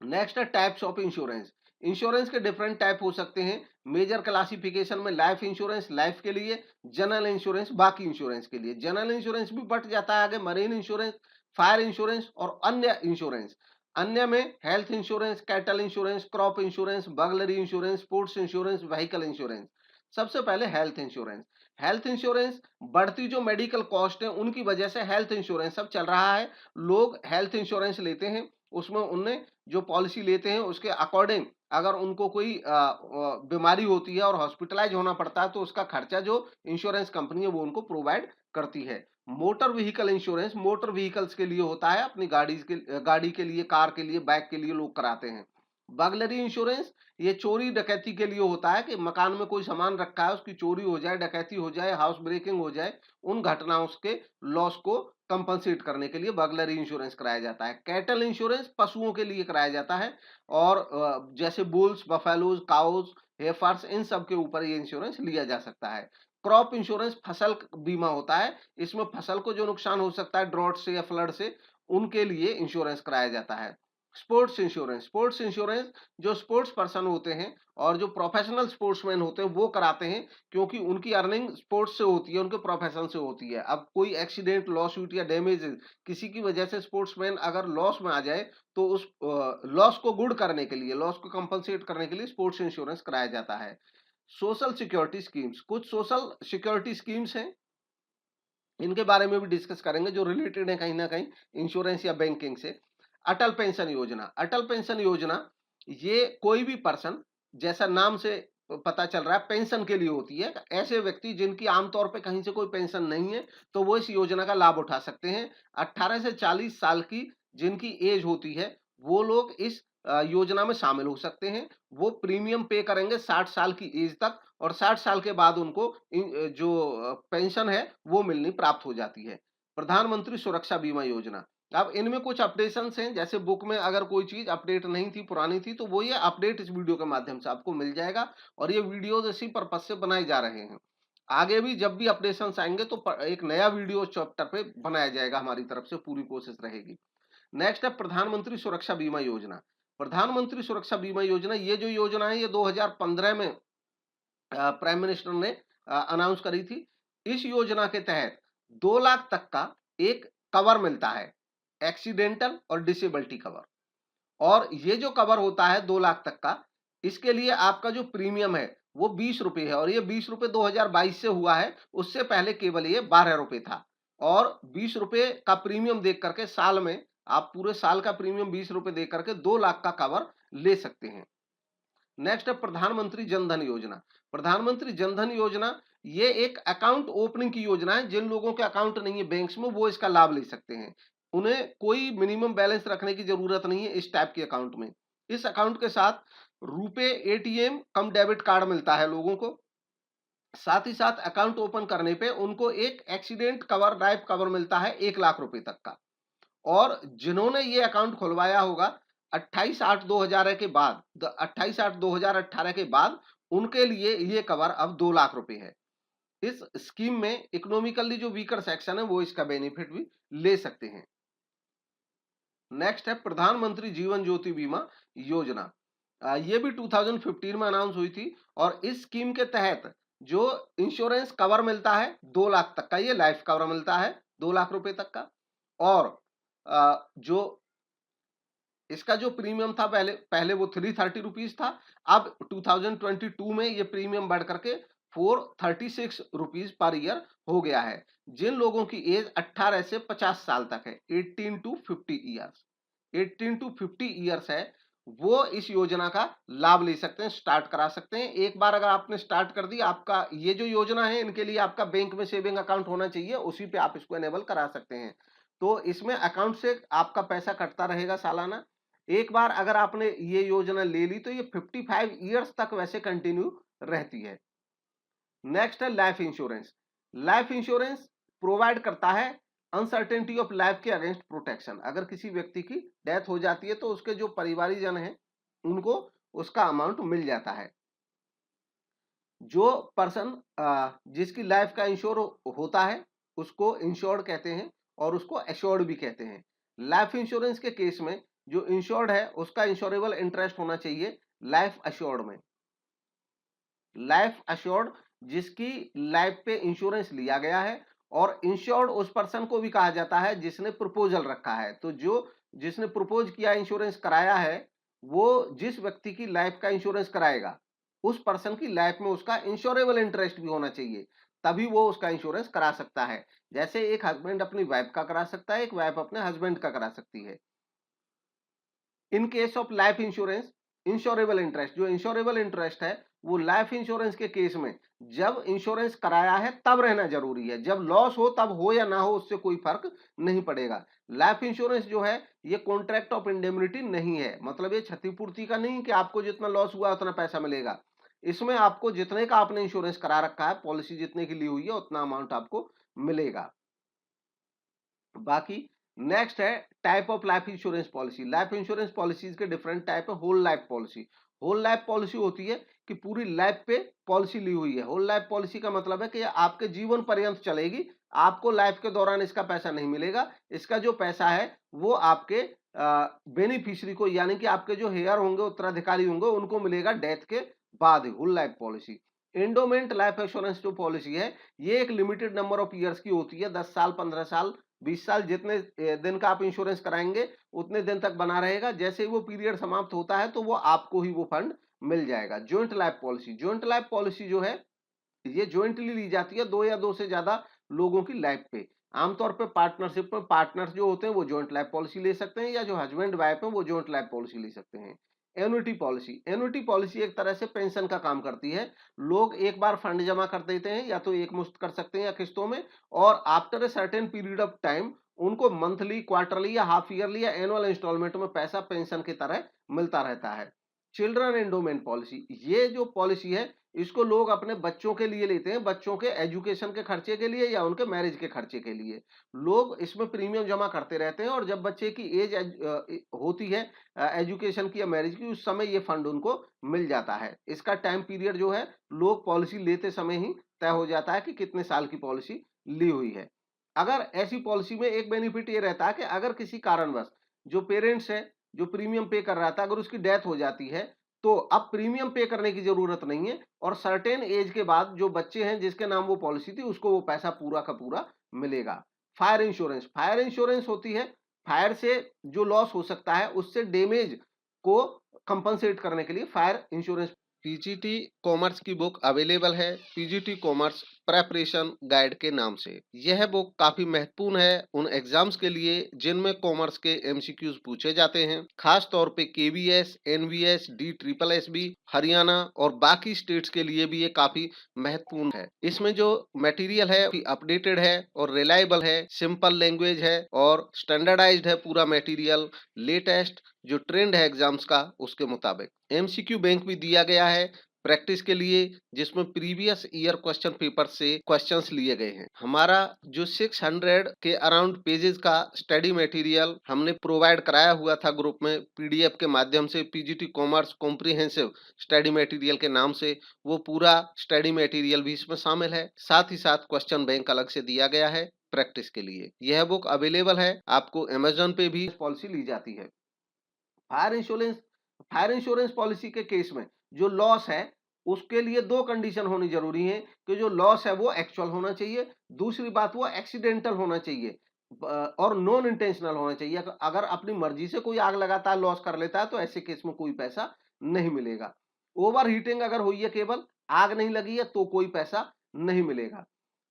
नेक्स्ट है टाइप्स ऑफ इंश्योरेंस। इंश्योरेंस के डिफरेंट टाइप हो सकते हैं। मेजर क्लासिफिकेशन में लाइफ इंश्योरेंस लाइफ के लिए, जनरल इंश्योरेंस बाकी इंश्योरेंस के लिए। जनरल इंश्योरेंस भी बट जाता है आगे मरीन इंश्योरेंस, फायर इंश्योरेंस और अन्य इंश्योरेंस। अन्य में health insurance, cattle insurance, crop insurance, burglary insurance, sports insurance, vehicle insurance. सबसे पहले हेल्थ इंश्योरेंस। हेल्थ इंश्योरेंस बढ़ती जो मेडिकल कॉस्ट है उनकी वजह से हेल्थ इंश्योरेंस अब चल रहा है। लोग हेल्थ इंश्योरेंस लेते हैं, उसमें उन्हें जो पॉलिसी लेते हैं उसके अकॉर्डिंग अगर उनको कोई बीमारी होती है और हॉस्पिटलाइज होना पड़ता है तो उसका खर्चा जो इंश्योरेंस कंपनी है वो उनको प्रोवाइड करती है। Motor vehicle insurance motor vehicles के लिए होता है, अपनी गाड़ी के लिए, कार के लिए, बाइक के लिए लोग कराते हैं। बर्गलरी इंश्योरेंस ये चोरी डकैती के लिए होता है कि मकान में कोई सामान रखा है, उसकी चोरी हो जाए, डकैती हो जाए, हाउस ब्रेकिंग हो जाए, उन घटनाओं के लॉस को कंपनसेट करने के लिए बर्गलरी इंश्योरेंस कराया जाता है। कैटल इंश्योरेंस पशुओं के लिए कराया जाता है और जैसे बुल्स, बफेलोज, काउज, हेफर्स, इन सब के ऊपर ये इंश्योरेंस लिया जा सकता है। क्रॉप इंश्योरेंस फसल बीमा होता है, इसमें फसल को जो नुकसान हो सकता है ड्रॉट से या फ्लड से, उनके लिए इंश्योरेंस कराया जाता है। स्पोर्ट्स इंश्योरेंस जो स्पोर्ट्स पर्सन होते हैं और जो प्रोफेशनल स्पोर्ट्समैन होते हैं वो कराते हैं, क्योंकि उनकी अर्निंग स्पोर्ट्स से होती है, उनके प्रोफेशन से होती है। अब कोई एक्सीडेंट, लॉस शूट या डैमेज किसी की वजह से स्पोर्ट्समैन अगर लॉस में आ जाए तो उस लॉस को गुड करने के लिए, लॉस को कंपनसेट करने के लिए स्पोर्ट्स इंश्योरेंस कराया जाता है। सोशल सिक्योरिटी स्कीम्स, कुछ सोशल सिक्योरिटी स्कीम्स हैं, इनके बारे में भी डिस्कस करेंगे जो रिलेटेड है कहीं ना कहीं इंश्योरेंस या बैंकिंग से। अटल पेंशन योजना, अटल पेंशन योजना ये कोई भी पर्सन, जैसा नाम से पता चल रहा है, पेंशन के लिए होती है। ऐसे व्यक्ति जिनकी आमतौर पे कहीं से कोई पेंशन नहीं है तो वो इस योजना का लाभ उठा सकते हैं। 18 से 40 साल की जिनकी एज होती है वो लोग इस योजना में शामिल हो सकते हैं। वो प्रीमियम पे करेंगे 60 साल की एज तक और 60 साल के बाद उनको जो पेंशन है वो मिलनी प्राप्त हो जाती है। प्रधानमंत्री सुरक्षा बीमा योजना, अब इनमें कुछ अपडेशंस हैं, जैसे बुक में अगर कोई चीज अपडेट नहीं थी, पुरानी थी, तो वो ये अपडेट इस वीडियो के माध्यम से आपको मिल जाएगा और ये वीडियोस इसी पर्पज से बनाए जा रहे हैं। आगे भी जब भी अपडेशंस आएंगे तो एक नया वीडियो चैप्टर पे बनाया जाएगा, हमारी तरफ से पूरी कोशिश रहेगी। नेक्स्ट है प्रधानमंत्री सुरक्षा बीमा योजना। प्रधानमंत्री सुरक्षा बीमा योजना, ये जो योजना है ये 2015 में प्राइम मिनिस्टर ने अनाउंस करी थी। इस योजना के तहत 2 लाख तक का एक कवर मिलता है, एक्सीडेंटल और डिसेबिलिटी कवर। और ये जो कवर होता है 2 लाख तक का, इसके लिए आपका जो प्रीमियम है वो 20 रुपए है, और ये 20 रुपए 2022 से हुआ है, उससे पहले केवल ये 12 रुपए था। और 20 रुपए का प्रीमियम देख करके साल में आप पूरे साल का प्रीमियम 20 रुपए दे करके 2 लाख का कवर ले सकते हैं। नेक्स्ट है प्रधानमंत्री जनधन योजना। प्रधानमंत्री जनधन योजना ये एक अकाउंट ओपनिंग की योजना है। जिन लोगों के अकाउंट नहीं है बैंक्स में, वो इसका लाभ ले सकते हैं। उन्हें कोई मिनिमम बैलेंस रखने की जरूरत नहीं है इस टाइप के अकाउंट में। इस अकाउंट के साथ रुपए एटीएम कम डेबिट कार्ड मिलता है लोगों को। साथ ही साथ अकाउंट ओपन करने पे उनको एक एक्सीडेंट कवर, लाइफ कवर मिलता है 1 लाख रुपए तक का। और जिन्होंने ये अकाउंट खुलवाया होगा 28/8/2000 के बाद, 28/8/2018 के बाद, उनके लिए ये कवर अब 2 लाख रुपए है। इस स्कीम में इकोनॉमिकली जो वीकर सेक्शन है वो इसका बेनिफिट भी ले सकते हैं। नेक्स्ट है प्रधानमंत्री जीवन ज्योति बीमा योजना। ये भी 2015 में अनाउंस हुई थी, और इस स्कीम के तहत जो इंश्योरेंस कवर मिलता है 2 लाख तक का, ये लाइफ कवर मिलता है 2 लाख रुपए तक का। और जो इसका जो प्रीमियम था पहले पहले वो 330 रुपीज था। अब 2022 में ये प्रीमियम बढ़ करके 436 रुपीज पर ईयर हो गया है। जिन लोगों की एज 18 से 50 साल तक है, 18 टू 50 ईयर्स, 18 टू 50 ईयर्स है, वो इस योजना का लाभ ले सकते हैं, स्टार्ट करा सकते हैं। एक बार अगर आपने स्टार्ट कर दी, आपका ये जो योजना है इनके लिए आपका बैंक में सेविंग अकाउंट होना चाहिए, उसी पे आप इसको एनेबल करा सकते हैं। तो इसमें अकाउंट से आपका पैसा कटता रहेगा सालाना। एक बार अगर आपने ये योजना ले ली तो ये 55 ईयर्स तक वैसे कंटिन्यू रहती है। नेक्स्ट है life insurance. Life insurance provide करता है अनसर्टेनिटी ऑफ लाइफ के अगेंस्ट प्रोटेक्शन। अगर किसी व्यक्ति की डेथ हो जाती है तो उसके जो परिवारीजन हैं उनको उसका अमाउंट मिल जाता है। जो पर्सन जिसकी लाइफ का इंश्योर होता है उसको इंश्योर्ड कहते हैं, और उसको एश्योर्ड भी कहते हैं। लाइफ इंश्योरेंस के केस में जो इंश्योर्ड है उसका इंश्योरेबल इंटरेस्ट होना चाहिए लाइफ अश्योर्ड में। लाइफ अश्योर्ड जिसकी लाइफ पे इंश्योरेंस लिया गया है, और इंश्योर्ड उस पर्सन को भी कहा जाता है जिसने प्रपोजल रखा है। तो जो जिसने प्रपोज किया, इंश्योरेंस कराया है, वो जिस व्यक्ति की लाइफ का इंश्योरेंस कराएगा उस पर्सन की लाइफ में उसका इंश्योरेबल इंटरेस्ट भी होना चाहिए, तभी वो उसका इंश्योरेंस करा सकता है। जैसे एक हस्बैंड अपनी वाइफ का करा सकता है, एक वाइफ अपने हस्बैंड का करा सकती है। In case of life insurance, insurable interest, जो इंश्योरेबल इंटरेस्ट है वो लाइफ इंश्योरेंस के केस में जब इंश्योरेंस कराया है तब रहना जरूरी है। जब लॉस हो तब हो या ना हो उससे कोई फर्क नहीं पड़ेगा। लाइफ इंश्योरेंस जो है ये कॉन्ट्रैक्ट ऑफ इंडेमनिटी नहीं है, मतलब ये क्षतिपूर्ति का नहीं कि आपको जितना लॉस हुआ उतना पैसा मिलेगा। इसमें आपको जितने का आपने इंश्योरेंस करा रखा है, पॉलिसी जितने की ली हुई है, उतना अमाउंट आपको मिलेगा। बाकी नेक्स्ट है type of life insurance policy. Life insurance policies के डिफरेंट टाइप है। Whole life policy, whole life policy होती है कि पूरी लाइफ पे पॉलिसी ली हुई है। होल लाइफ पॉलिसी का मतलब है कि आपके जीवन पर्यंत चलेगी, आपको लाइफ के दौरान इसका पैसा नहीं मिलेगा। इसका जो पैसा है वो आपके बेनिफिशियरी को, यानी कि आपके जो हेयर होंगे, उत्तराधिकारी होंगे, उनको मिलेगा डेथ के बाद। Whole life policy. Endowment life insurance जो पॉलिसी है ये एक लिमिटेड नंबर ऑफ ईयर्स की होती है, 10 साल, 15 साल, 20 साल, जितने दिन का आप इंश्योरेंस कराएंगे उतने दिन तक बना रहेगा। जैसे ही वो पीरियड समाप्त होता है तो वो आपको ही वो फंड मिल जाएगा। Joint life policy, joint life policy जो है ये जॉइंटली ली जाती है 2 या 2 से ज्यादा लोगों की लाइफ पे। आमतौर पे पार्टनरशिप में पार्टनर्स जो होते हैं वो जॉइंट लाइफ पॉलिसी ले सकते हैं, या जो हस्बैंड वाइफ है वो जॉइंट लाइफ पॉलिसी ले सकते हैं। एन्युटी पॉलिसी, एन्युटी पॉलिसी एक तरह से पेंशन का काम करती है। लोग एक बार फंड जमा कर देते हैं, या तो एक मुश्त कर सकते हैं या किस्तों में, और after a certain period of time उनको मंथली, क्वार्टरली या हाफ ईयरली या एनुअल इंस्टॉलमेंट में पैसा पेंशन की तरह मिलता रहता है। चिल्ड्रन एंडोमेंट पॉलिसी, ये जो पॉलिसी है इसको लोग अपने बच्चों के लिए लेते हैं, बच्चों के एजुकेशन के खर्चे के लिए या उनके मैरिज के खर्चे के लिए। लोग इसमें प्रीमियम जमा करते रहते हैं, और जब बच्चे की एज होती है एजुकेशन की या मैरिज की, उस समय ये फंड उनको मिल जाता है। इसका टाइम पीरियड जो है लोग पॉलिसी लेते समय ही तय हो जाता है कि कितने साल की पॉलिसी ली हुई है। अगर ऐसी पॉलिसी में एक बेनिफिट ये रहता है कि अगर किसी कारणवश जो पेरेंट्स है, जो प्रीमियम पे कर रहा था, अगर उसकी डेथ हो जाती है, तो अब प्रीमियम पे करने की जरूरत नहीं है और सर्टेन एज के बाद जो बच्चे हैं जिसके नाम वो पॉलिसी थी, उसको वो पैसा पूरा का पूरा मिलेगा। फायर इंश्योरेंस होती है, फायर से जो लॉस हो सकता है उससे डैमेज को कंपनसेट करने के लिए फायर इंश्योरेंस। पीजीटी कॉमर्स की बुक अवेलेबल है पीजीटी कॉमर्स प्रेपरेशन गाइड के नाम से। यह बुक काफी महत्वपूर्ण है उन एग्जाम्स के लिए जिनमें कॉमर्स के एमसीक्यूज पूछे जाते हैं। खास तौर पे KVS, NVS, D triple SB, Haryana और बाकी स्टेट्स के लिए भी ये काफी महत्वपूर्ण है। इसमें जो मटेरियल है अपडेटेड है और रिलायबल है, सिंपल लैंग्वेज है और स्टैंडर्डाइज्ड है पूरा मटेरियल, लेटेस्ट जो ट्रेंड है एग्जाम्स का उसके मुताबिक। एमसीक्यू बैंक भी दिया गया है प्रैक्टिस के लिए, जिसमें प्रीवियस ईयर क्वेश्चन पेपर से क्वेश्चंस लिए गए हैं। हमारा जो 600 के अराउंड पेजेस का स्टडी मटेरियल हमने प्रोवाइड कराया हुआ था ग्रुप में पीडीएफ के माध्यम से, PGT commerce comprehensive study material के नाम से, वो पूरा स्टडी मटेरियल भी इसमें शामिल है। साथ ही साथ क्वेश्चन बैंक अलग से दिया गया है प्रैक्टिस के लिए। यह बुक अवेलेबल है, आपको अमेजोन पे भी पॉलिसी ली जाती है। फायर इंश्योरेंस पॉलिसी के केस में जो लॉस है उसके लिए दो कंडीशन होनी जरूरी है कि जो लॉस है वो एक्चुअल होना चाहिए, दूसरी बात वो एक्सीडेंटल होना चाहिए और नॉन इंटेंशनल होना चाहिए। अगर अपनी मर्जी से कोई आग लगाता है, लॉस कर लेता है, तो ऐसे केस में कोई पैसा नहीं मिलेगा। ओवर हीटिंग अगर हुई है, केवल आग नहीं लगी है, तो कोई पैसा नहीं मिलेगा।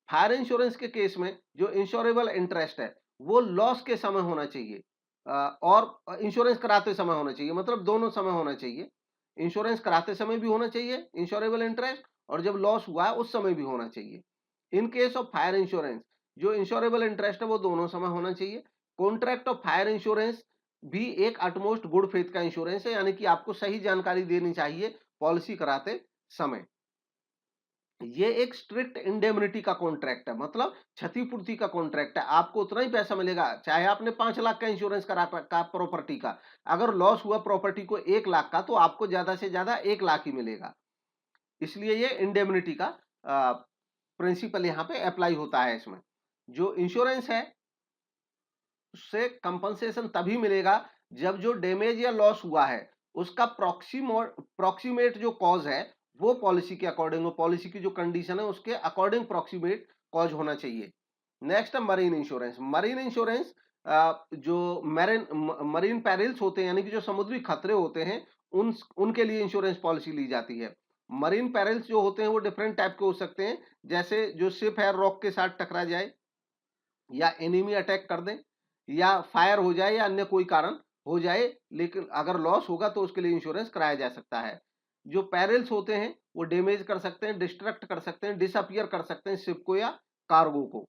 फायर इंश्योरेंस के केस में जो इंश्योरेबल इंटरेस्ट है वो लॉस के समय होना चाहिए और इंश्योरेंस कराते समय होना चाहिए, मतलब दोनों समय होना चाहिए। इंश्योरेंस कराते समय भी होना चाहिए इंश्योरेबल इंटरेस्ट, और जब लॉस हुआ है उस समय भी होना चाहिए। In case of fire insurance जो इंश्योरेबल इंटरेस्ट है वो दोनों समय होना चाहिए। कॉन्ट्रैक्ट ऑफ फायर इंश्योरेंस भी एक अटमोस्ट गुड फेथ का इंश्योरेंस है, यानी कि आपको सही जानकारी देनी चाहिए पॉलिसी कराते समय। ये एक स्ट्रिक्ट इंडेमनिटी का कॉन्ट्रैक्ट है, मतलब क्षतिपूर्ति का कॉन्ट्रैक्ट है। आपको उतना ही पैसा मिलेगा, चाहे आपने 5 लाख का इंश्योरेंस करा का प्रॉपर्टी का, अगर लॉस हुआ प्रॉपर्टी को 1 लाख का, तो आपको ज्यादा से ज्यादा 1 लाख ही मिलेगा। इसलिए ये इंडेमनिटी का प्रिंसिपल यहाँ पे अप्लाई होता है। इसमें जो इंश्योरेंस है उससे कंपनसेशन तभी मिलेगा जब जो डैमेज या लॉस हुआ है उसका प्रॉक्सीमेट जो कॉज है वो पॉलिसी के अकॉर्डिंग, पॉलिसी की जो कंडीशन है उसके अकॉर्डिंग प्रॉक्सीमेट कॉज होना चाहिए। नेक्स्ट है मरीन इंश्योरेंस। मरीन इंश्योरेंस जो मरीन पेरिल्स होते हैं, यानी कि जो समुद्री खतरे होते हैं, उनके लिए इंश्योरेंस पॉलिसी ली जाती है। मरीन पेरिल्स जो होते हैं वो डिफरेंट टाइप के हो सकते हैं, जैसे जो शिप है रॉक के साथ टकरा जाए, या एनिमी अटैक कर दें, या फायर हो जाए, या अन्य कोई कारण हो जाए, लेकिन अगर लॉस होगा तो उसके लिए इंश्योरेंस कराया जा सकता है। जो पेरिल्स होते हैं वो डैमेज कर सकते हैं, डिस्ट्रक्ट कर सकते हैं, डिसअपियर कर सकते हैं शिप को या कार्गो को,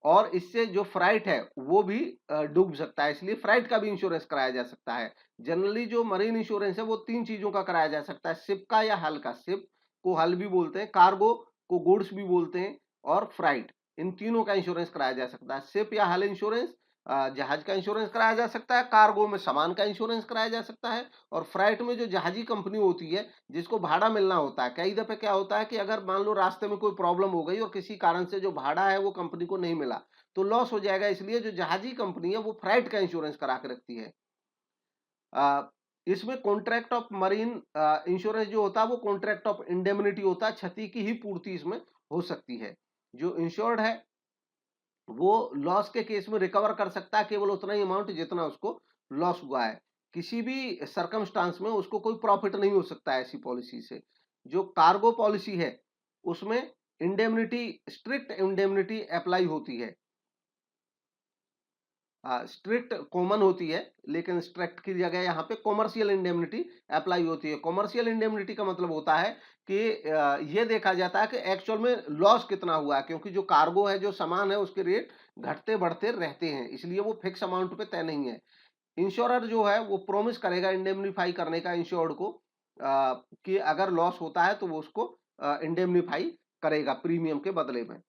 और इससे जो फ्राइट है वो भी डूब सकता है, इसलिए फ्राइट का भी इंश्योरेंस कराया जा सकता है। जनरली जो मरीन इंश्योरेंस है वो 3 चीजों का कराया जा सकता है, शिप का या हल का। शिप को हल भी बोलते हैं, कार्गो को गुड्स भी बोलते हैं, और फ्राइट, इन तीनों का इंश्योरेंस कराया जा सकता है। शिप या हल इंश्योरेंस, जहाज का इंश्योरेंस कराया जा सकता है, कार्गो में सामान का इंश्योरेंस कराया जा सकता है, और फ्राइट में जो जहाजी कंपनी होती है जिसको भाड़ा मिलना होता है। कई दफे क्या होता है कि अगर मान लो रास्ते में कोई प्रॉब्लम हो गई और किसी कारण से जो भाड़ा है वो कंपनी को नहीं मिला, तो लॉस हो जाएगा, इसलिए जो जहाजी कंपनी है वो फ्राइट का इंश्योरेंस करा के रखती है। इसमें कॉन्ट्रैक्ट ऑफ मरीन इंश्योरेंस जो होता है वो कॉन्ट्रैक्ट ऑफ इंडेमनिटी होता है, क्षति की ही पूर्ति इसमें हो सकती है। जो इंश्योर्ड है वो लॉस के केस में रिकवर कर सकता है केवल उतना ही अमाउंट जितना उसको लॉस हुआ है, किसी भी सरकमस्टांस में उसको कोई प्रॉफिट नहीं हो सकता है ऐसी पॉलिसी से। जो कार्गो पॉलिसी है उसमें इंडेमनिटी, स्ट्रिक्ट इंडेमनिटी अप्लाई होती है, स्ट्रिक्ट कॉमन होती है, लेकिन स्ट्रिक्ट की जगह यहाँ पे कॉमर्शियल इंडेमनिटी अप्लाई होती है। कॉमर्शियल इंडेमनिटी का मतलब होता है कि ये देखा जाता है कि एक्चुअल में लॉस कितना हुआ है, क्योंकि जो कार्गो है, जो सामान है, उसके रेट घटते बढ़ते रहते हैं, इसलिए वो फिक्स अमाउंट पे तय नहीं है। इंश्योरर जो है वो प्रोमिस करेगा इंडेमनीफाई करने का इंश्योर्ड को, कि अगर लॉस होता है तो वो उसको इंडेमनीफाई करेगा प्रीमियम के बदले में।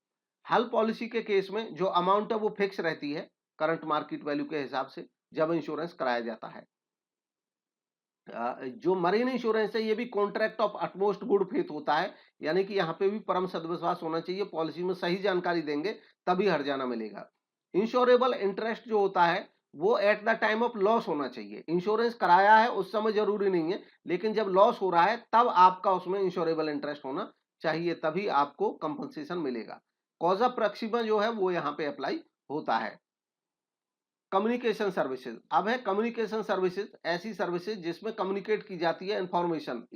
हल पॉलिसी के केस में जो अमाउंट है वो फिक्स रहती है करंट मार्केट वैल्यू के हिसाब से जब इंश्योरेंस कराया जाता है। जो मरीन इंश्योरेंस है ये भी contract of utmost good faith होता है, यानी कि यहाँ पे भी परम सद्विश्वास होना चाहिए, पॉलिसी में सही जानकारी देंगे तभी हर्जाना मिलेगा। इंश्योरेबल इंटरेस्ट जो होता है वो at the time of loss होना चाहिए। इंश्योरेंस कराया है उस समय जरूरी नहीं है, लेकिन जब लॉस हो रहा है तब आपका उसमें इंश्योरेबल इंटरेस्ट होना चाहिए, तभी आपको कंपनसेशन मिलेगा। कॉज ऑफ प्रॉक्सिमा जो है वो यहाँ पे अप्लाई होता है। कम्युनिकेशन सर्विसेज, अब है कम्युनिकेशन सर्विसेज, ऐसी सर्विसेज जिसमें कम्युनिकेट की जाती है इंफॉर्मेशन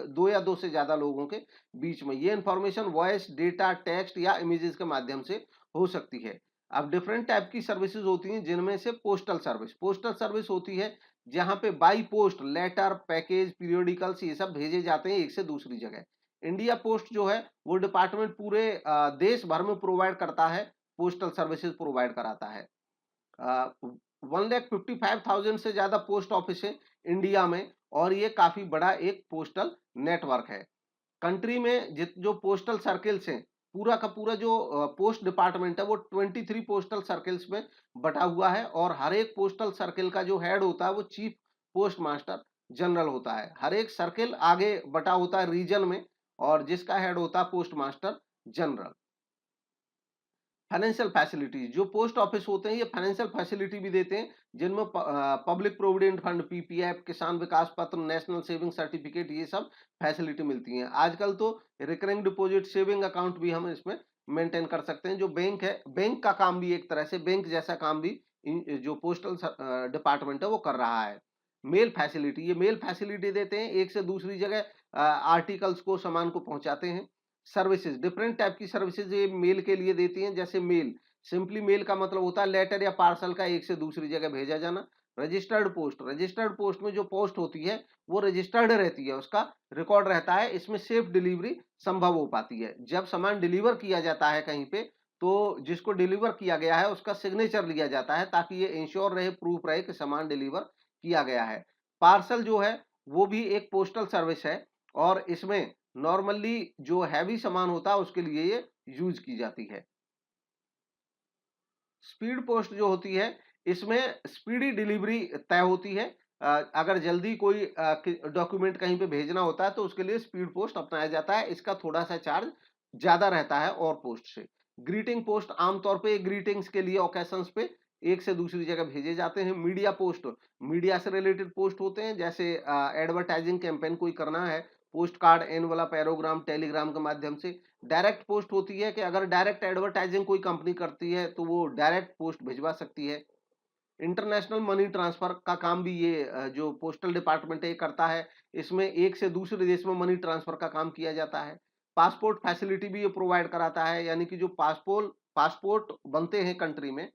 दो या दो से ज्यादा लोगों के बीच में। ये इंफॉर्मेशन वॉइस, डेटा, टेक्स्ट या इमेजेस के माध्यम से हो सकती है। अब डिफरेंट टाइप की सर्विसेज होती हैं, जिनमें से पोस्टल सर्विस, पोस्टल सर्विस होती है जहां पे by post letter, package, periodicals ये सब भेजे जाते हैं एक से दूसरी जगह। इंडिया पोस्ट जो है वो डिपार्टमेंट पूरे देश भर में प्रोवाइड करता है, पोस्टल सर्विसेज प्रोवाइड कराता है। 1,55,000 से ज्यादा पोस्ट ऑफिस है इंडिया में, और ये काफी बड़ा एक पोस्टल नेटवर्क है। कंट्री में जो पोस्टल सर्किल्स हैं, पूरा का पूरा जो पोस्ट डिपार्टमेंट है वो 23 पोस्टल सर्किल्स में बटा हुआ है, और हर एक पोस्टल सर्किल का जो हेड होता है वो चीफ पोस्ट मास्टर जनरल होता है। हर एक सर्किल आगे बटा होता है रीजन में, और जिसका हेड होता है post master general. Financial facilities, जो पोस्ट ऑफिस होते हैं ये फाइनेंशियल फैसिलिटी भी देते हैं, जिनमें पब्लिक प्रोविडेंट फंड, पीपीएफ, किसान विकास पत्र, नेशनल सेविंग सर्टिफिकेट, ये सब फैसिलिटी मिलती हैं। आजकल तो रिकरिंग डिपॉजिट सेविंग अकाउंट भी हम इसमें मेंटेन कर सकते हैं। जो बैंक है, बैंक का काम भी एक तरह से बैंक जैसा काम भी जो पोस्टल डिपार्टमेंट है वो कर रहा है। मेल फैसिलिटी, ये मेल फैसिलिटी देते हैं, एक से दूसरी जगह आर्टिकल्स को, सामान को पहुंचाते हैं। सर्विसेज, डिफरेंट टाइप की सर्विसेज ये मेल के लिए देती हैं, जैसे मेल, सिंपली मेल का मतलब होता है लेटर या पार्सल का एक से दूसरी जगह भेजा जाना। रजिस्टर्ड पोस्ट, रजिस्टर्ड पोस्ट में जो पोस्ट होती है वो रजिस्टर्ड रहती है, उसका रिकॉर्ड रहता है, इसमें सेफ डिलीवरी संभव हो पाती है। जब सामान डिलीवर किया जाता है कहीं पे, तो जिसको डिलीवर किया गया है उसका सिग्नेचर लिया जाता है, ताकि ये इंश्योर रहे, प्रूफ रहे कि सामान डिलीवर किया गया है। पार्सल जो है वो भी एक पोस्टल सर्विस है, और इसमें नॉर्मली जो हैवी सामान होता है उसके लिए ये यूज की जाती है। स्पीड पोस्ट जो होती है इसमें स्पीडी डिलीवरी तय होती है। अगर जल्दी कोई डॉक्यूमेंट कहीं पे भेजना होता है तो उसके लिए स्पीड पोस्ट अपनाया जाता है, इसका थोड़ा सा चार्ज ज्यादा रहता है और पोस्ट से। ग्रीटिंग पोस्ट आमतौर पे ग्रीटिंग्स के लिए ओकेशंस पे एक से दूसरी जगह भेजे जाते हैं। मीडिया पोस्ट, मीडिया से रिलेटेड पोस्ट होते हैं, जैसे एडवर्टाइजिंग कैंपेन कोई करना है, पोस्ट कार्ड, एनवलप, एरोग्राम, टेलीग्राम के माध्यम से। डायरेक्ट पोस्ट होती है कि अगर डायरेक्ट एडवर्टाइजिंग कोई कंपनी करती है तो वो डायरेक्ट पोस्ट भिजवा सकती है। इंटरनेशनल मनी ट्रांसफर का काम भी ये जो पोस्टल डिपार्टमेंट है करता है, इसमें एक से दूसरे देश में मनी ट्रांसफर का काम किया जाता है। पासपोर्ट फैसिलिटी भी ये प्रोवाइड कराता है, यानी कि जो पासपोर्ट बनते हैं कंट्री में,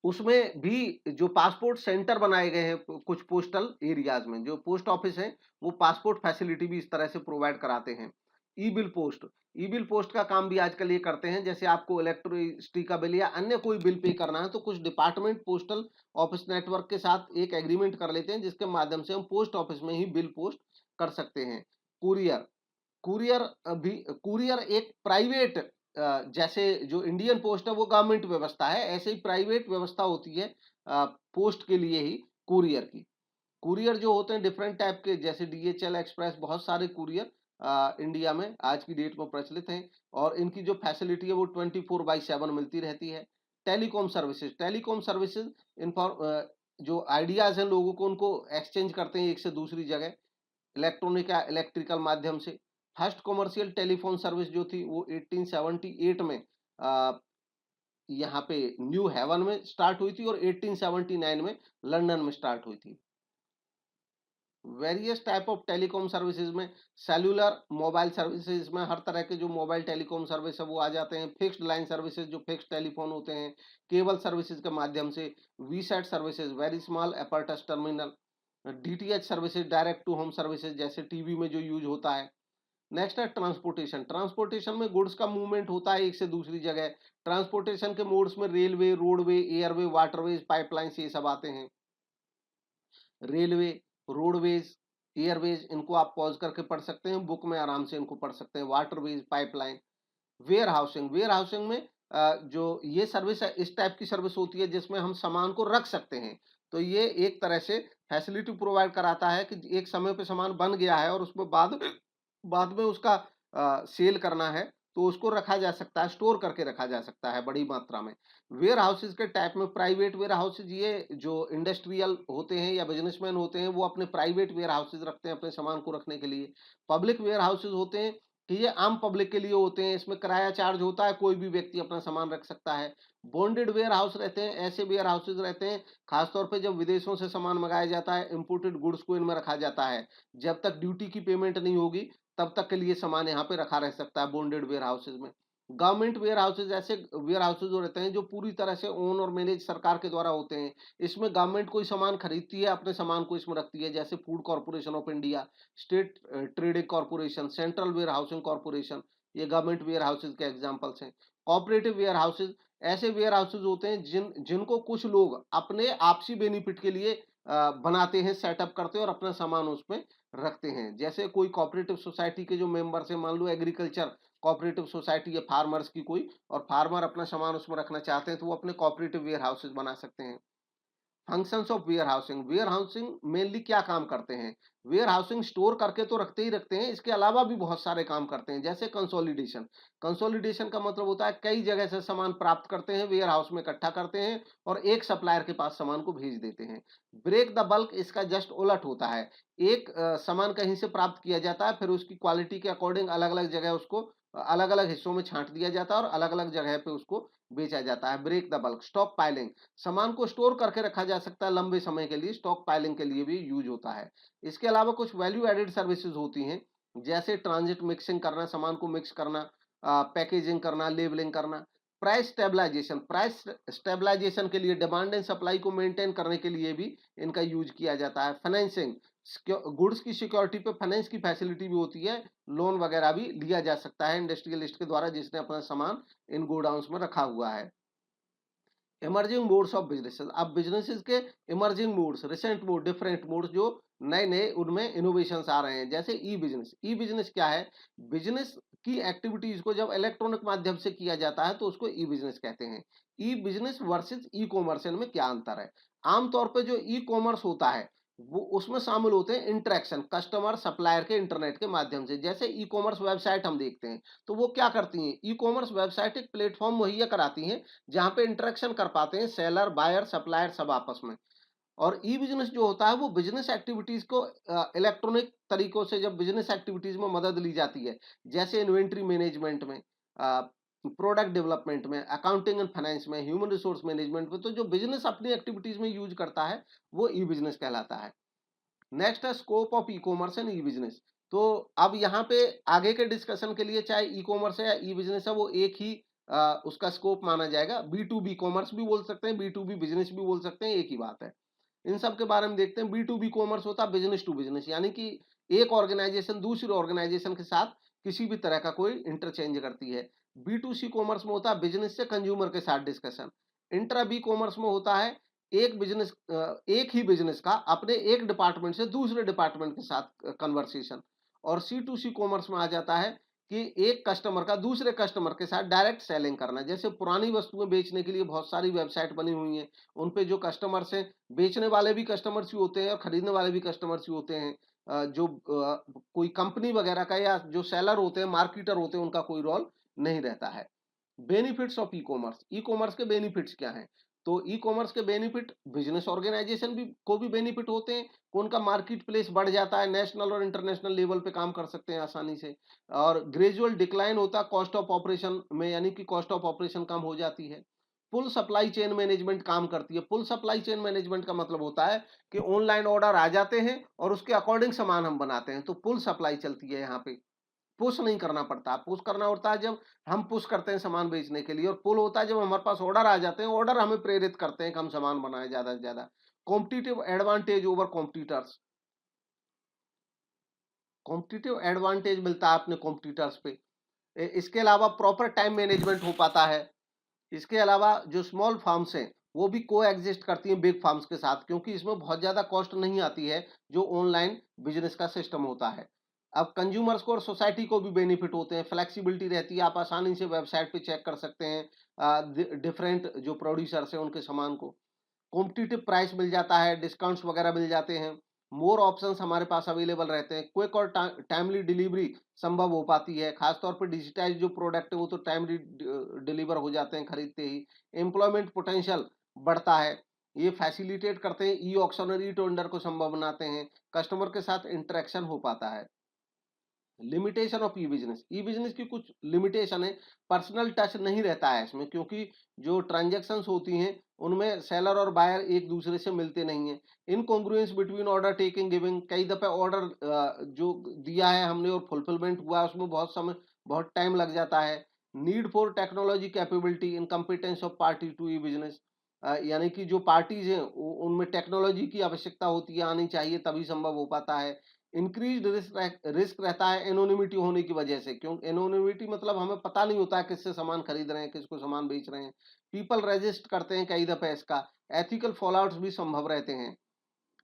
उसमें भी जो पासपोर्ट सेंटर बनाए गए हैं कुछ पोस्टल एरियाज में, जो पोस्ट ऑफिस है वो पासपोर्ट फैसिलिटी भी इस तरह से प्रोवाइड कराते हैं। ई बिल पोस्ट, ई बिल पोस्ट का काम भी आजकल ये करते हैं, जैसे आपको इलेक्ट्रिसिटी का बिल या अन्य कोई बिल पे करना है तो कुछ डिपार्टमेंट पोस्टल ऑफिस नेटवर्क के साथ एक एग्रीमेंट कर लेते हैं, जिसके माध्यम से हम पोस्ट ऑफिस में ही बिल पोस्ट कर सकते हैं। कुरियर, कुरियर एक प्राइवेट, जैसे जो इंडियन पोस्ट है वो गवर्नमेंट व्यवस्था है, ऐसे ही प्राइवेट व्यवस्था होती है पोस्ट के लिए ही कुरियर की। कुरियर जो होते हैं डिफरेंट टाइप के, जैसे डीएचएल, एक्सप्रेस, बहुत सारे कुरियर इंडिया में आज की डेट में प्रचलित हैं, और इनकी जो फैसिलिटी है वो 24/7 मिलती रहती है। टेलीकॉम सर्विसेज, टेलीकॉम सर्विसेज जो आइडियाज हैं लोगों को, उनको एक्सचेंज करते हैं एक से दूसरी जगह इलेक्ट्रॉनिक या इलेक्ट्रिकल माध्यम से। फर्स्ट कॉमर्शियल टेलीफोन सर्विस जो थी वो 1878 में यहाँ पे न्यू हेवन में स्टार्ट हुई थी, और 1879 में लंदन में स्टार्ट हुई थी। Various type of telecom services में सेल्यूलर मोबाइल सर्विसेज में हर तरह के जो मोबाइल टेलीकॉम सर्विस है वो आ जाते हैं। फिक्स्ड लाइन सर्विसेज जो फिक्स्ड टेलीफोन होते हैं, केबल सर्विसेज के माध्यम से, VSAT services, very small apparatus terminal, DTH services, direct to home services, जैसे टीवी में जो यूज होता है। नेक्स्ट है ट्रांसपोर्टेशन, ट्रांसपोर्टेशन में गुड्स का मूवमेंट होता है एक से दूसरी जगह। ट्रांसपोर्टेशन के मोड्स में railway, roadway, airway, waterways, pipelines, ये सब आते हैं। रेलवे, रोडवेज, एयरवेज, इनको आप पॉज करके पढ़ सकते हैं, बुक में आराम से इनको पढ़ सकते हैं। Waterways, pipeline. Warehousing, warehousing में जो ये सर्विस है, इस टाइप की सर्विस होती है जिसमें हम सामान को रख सकते हैं, तो ये एक तरह से फैसिलिटी प्रोवाइड कराता है कि एक समय पे सामान बन गया है और उसमें बाद बाद में उसका सेल करना है, तो उसको रखा जा सकता है, स्टोर करके रखा जा सकता है बड़ी मात्रा में। वेयर हाउसेज के टाइप में प्राइवेट वेयर हाउसेज, ये जो इंडस्ट्रियल होते हैं या बिजनेसमैन होते हैं, वो अपने प्राइवेट वेयर हाउसेज रखते हैं अपने सामान को रखने के लिए। पब्लिक वेयर हाउसेज होते हैं कि ये आम पब्लिक के लिए होते हैं, इसमें किराया चार्ज होता है, कोई भी व्यक्ति अपना सामान रख सकता है। बॉन्डेड वेयर हाउस रहते हैं, ऐसे वेयर हाउसेज रहते हैं खासतौर पे जब विदेशों से सामान मंगाया जाता है, इंपोर्टेड गुड्स को इनमें रखा जाता है। जब तक ड्यूटी की पेमेंट नहीं होगी तब तक के लिए सामान यहाँ पे रखा रह सकता है बॉन्डेड वेयर हाउसेज में। गवर्नमेंट वेयर हाउसेज ऐसे वेयर हाउसेज जो रहते हैं जो पूरी तरह से ओन और मैनेज सरकार के द्वारा होते हैं। इसमें गवर्नमेंट कोई सामान खरीदती है, अपने सामान को इसमें रखती है, जैसे food corporation of India, state trading corporation, central warehousing corporation, ये गवर्नमेंट वेयर हाउसेज के एग्जाम्पल्स हैं। कॉपरेटिव वेयर हाउसेज ऐसे वेयर हाउसेज होते हैं जिनको कुछ लोग अपने आपसी बेनिफिट के लिए बनाते हैं, सेटअप करते हैं और अपना सामान उसमें रखते हैं। जैसे कोई कोऑपरेटिव सोसाइटी के जो मेंबर्स हैं, मान लो एग्रीकल्चर कोऑपरेटिव सोसाइटी है फार्मर्स की कोई, और फार्मर अपना सामान उसमें रखना चाहते हैं, तो वो अपने कोऑपरेटिव वेयर हाउसेज बना सकते हैं। Functions of warehousing, warehousing mainly क्या काम करते हैं? वेयर हाउसिंग स्टोर करके तो रखते ही रखते हैं, इसके अलावा भी बहुत सारे काम करते हैं, जैसे कंसोलिडेशन। कंसोलिडेशन का मतलब होता है कई जगह से सामान प्राप्त करते हैं, वेयर हाउस में इकट्ठा करते हैं और एक सप्लायर के पास सामान को भेज देते हैं। ब्रेक द बल्क इसका जस्ट उलट होता है। एक सामान कहीं से प्राप्त किया जाता है, फिर उसकी क्वालिटी के अकॉर्डिंग अलग अलग जगह उसको अलग अलग हिस्सों में छांट दिया जाता है और अलग अलग जगह पे उसको बेचा जाता है। Break the bulk, stockpiling, सामान को स्टोर करके रखा जा सकता है लंबे समय के लिए, स्टॉक पाइलिंग के लिए भी यूज होता है। इसके अलावा कुछ वैल्यू एडेड सर्विसेज होती हैं, जैसे ट्रांजिट मिक्सिंग करना, सामान को मिक्स करना, पैकेजिंग करना, लेबलिंग करना। प्राइस स्टेबलाइजेशन, प्राइस स्टेबलाइजेशन के लिए, डिमांड एंड सप्लाई को मेंटेन करने के लिए भी इनका यूज किया जाता है। फाइनेंसिंग, गुड्स की सिक्योरिटी पे फाइनेंस की फैसिलिटी भी होती है, लोन वगैरह भी लिया जा सकता है इंडस्ट्रियलिस्ट के द्वारा जिसने अपना सामान इन गोडाउंस में रखा हुआ है। इमर्जिंग मोड्स ऑफ बिजनेसेस, अब बिजनेसेस के emerging modes, recent mode, different modes जो नए नए उनमें इनोवेशंस आ रहे हैं, जैसे ई बिजनेस। ई बिजनेस क्या है? बिजनेस की एक्टिविटीज को जब इलेक्ट्रॉनिक माध्यम से किया जाता है तो उसको ई बिजनेस कहते हैं। ई बिजनेस वर्सेस ई कॉमर्स, इनमें क्या अंतर है? आमतौर पर जो ई कॉमर्स होता है वो उसमें शामिल होते हैं इंटरेक्शन, कस्टमर सप्लायर के इंटरनेट के माध्यम से। जैसे ई कॉमर्स वेबसाइट हम देखते हैं तो वो क्या करती हैं? ई कॉमर्स वेबसाइट एक प्लेटफॉर्म मुहैया कराती हैं जहां पे इंटरेक्शन कर पाते हैं सेलर, बायर, सप्लायर सब आपस में। और ई बिजनेस जो होता है वो बिजनेस एक्टिविटीज को इलेक्ट्रॉनिक तरीकों से, जब बिजनेस एक्टिविटीज में मदद ली जाती है, जैसे इन्वेंट्री मैनेजमेंट में, प्रोडक्ट डेवलपमेंट में, अकाउंटिंग एंड फाइनेंस में, ह्यूमन रिसोर्स मैनेजमेंट में, तो जो बिजनेस अपनी एक्टिविटीज में यूज करता है वो ई बिजनेस कहलाता है। नेक्स्ट है scope of e commerce and E business. तो अब यहाँ पे आगे के डिस्कशन के लिए चाहे ई कॉमर्स है या ई बिजनेस है, वो एक ही उसका स्कोप माना जाएगा। बी टू बी कॉमर्स भी बोल सकते हैं, बी टू बी बिजनेस भी बोल सकते हैं, एक ही बात है। इन सब के बारे में देखते हैं। बी टू बी कॉमर्स होता है बिजनेस टू बिजनेस, यानी कि एक ऑर्गेनाइजेशन दूसरी ऑर्गेनाइजेशन के साथ किसी भी तरह का कोई इंटरचेंज करती है। बी टू सी कॉमर्स में होता है बिजनेस से कंज्यूमर के साथ डिस्कशन। इंट्रा बी कॉमर्स में होता है एक ही बिजनेस का अपने एक डिपार्टमेंट से दूसरे डिपार्टमेंट के साथ कन्वर्सेशन। और सी टू सी कॉमर्स में आ जाता है कि एक कस्टमर का दूसरे कस्टमर के साथ डायरेक्ट सेलिंग करना। जैसे पुरानी वस्तुएं बेचने के लिए बहुत सारी वेबसाइट बनी हुई हैं, उन पे जो कस्टमर्स हैं, बेचने वाले भी कस्टमर्स ही होते हैं और खरीदने वाले भी कस्टमर्स ही होते हैं। कोई कंपनी वगैरह का या जो सेलर होते हैं, मार्केटर होते हैं, उनका कोई रोल नहीं रहता है। Benefits of e commerce, e commerce के बेनिफिट्स क्या हैं? तो ई कॉमर्स के बेनिफिट बिजनेस ऑर्गेनाइजेशन भी को भी बेनिफिट होते हैं, उनका मार्केट प्लेस बढ़ जाता है, नेशनल और इंटरनेशनल लेवल पे काम कर सकते हैं आसानी से। और ग्रेजुअल डिक्लाइन होता है कॉस्ट ऑफ ऑपरेशन में, यानी कि कॉस्ट ऑफ ऑपरेशन कम हो जाती है। फुल सप्लाई चेन मैनेजमेंट काम करती है। फुल सप्लाई चेन मैनेजमेंट का मतलब होता है कि ऑनलाइन ऑर्डर आ जाते हैं और उसके अकॉर्डिंग सामान हम बनाते हैं, तो फुल सप्लाई चलती है यहाँ पे। पुश नहीं करना पड़ता। पुश करना होता है जब हम पुश करते हैं सामान बेचने के लिए, और पुल होता है जब हमारे पास ऑर्डर आ जाते हैं, ऑर्डर हमें प्रेरित करते हैं कि हम सामान बनाएं ज्यादा से ज्यादा। Competitive advantage over competitors, competitive advantage मिलता है अपने कॉम्पिटिटर्स पे। इसके अलावा प्रॉपर टाइम मैनेजमेंट हो पाता है। इसके अलावा जो स्मॉल फार्म्स हैं वो भी को एग्जिस्ट करती हैं बिग फार्म्स के साथ, क्योंकि इसमें बहुत ज्यादा कॉस्ट नहीं आती है जो ऑनलाइन बिजनेस का सिस्टम होता है। अब कंज्यूमर्स को और सोसाइटी को भी बेनिफिट होते हैं, फ्लेक्सिबिलिटी रहती है, आप आसानी से वेबसाइट पे चेक कर सकते हैं डिफरेंट जो प्रोड्यूसर्स हैं उनके सामान को। कॉम्पिटिटिव प्राइस मिल जाता है, डिस्काउंट्स वगैरह मिल जाते हैं, मोर ऑप्शंस हमारे पास अवेलेबल रहते हैं, क्विक और टाइमली डिलीवरी संभव हो पाती है, खासतौर पर डिजिटाइज जो प्रोडक्ट है वो तो टाइमली डिलीवर हो जाते हैं खरीदते ही, एम्प्लॉयमेंट पोटेंशियल बढ़ता है, ये फैसिलिटेट करते हैं, ई ऑक्शन और ई टेंडर को संभव बनाते हैं, कस्टमर के साथ इंटरेक्शन हो पाता है। Limitation of E business, E business की कुछ लिमिटेशन है, पर्सनल टच नहीं रहता है इसमें, क्योंकि जो ट्रांजैक्शंस होती हैं उनमें सेलर और बायर एक दूसरे से मिलते नहीं है, इनकॉन्ग्रुएंस बिटवीन ऑर्डर टेकिंग गिविंग, कई दफे ऑर्डर जो दिया है हमने और फुलफिलमेंट हुआ है उसमें बहुत टाइम लग जाता है, need for technology capability in competence of party to e business, यानी कि जो पार्टीज हैं उनमें टेक्नोलॉजी की आवश्यकता होती है, आनी चाहिए, तभी संभव हो पाता है। इंक्रीज रिस्क रहता है एनोनिमिटी होने की वजह से, क्यों एनोनिमिटी मतलब हमें पता नहीं होता है किससे सामान खरीद रहे हैं, किसको सामान बेच रहे हैं, पीपल रजिस्ट करते हैं कई दफे इसका, एथिकल फॉलोआउट्स भी संभव रहते हैं।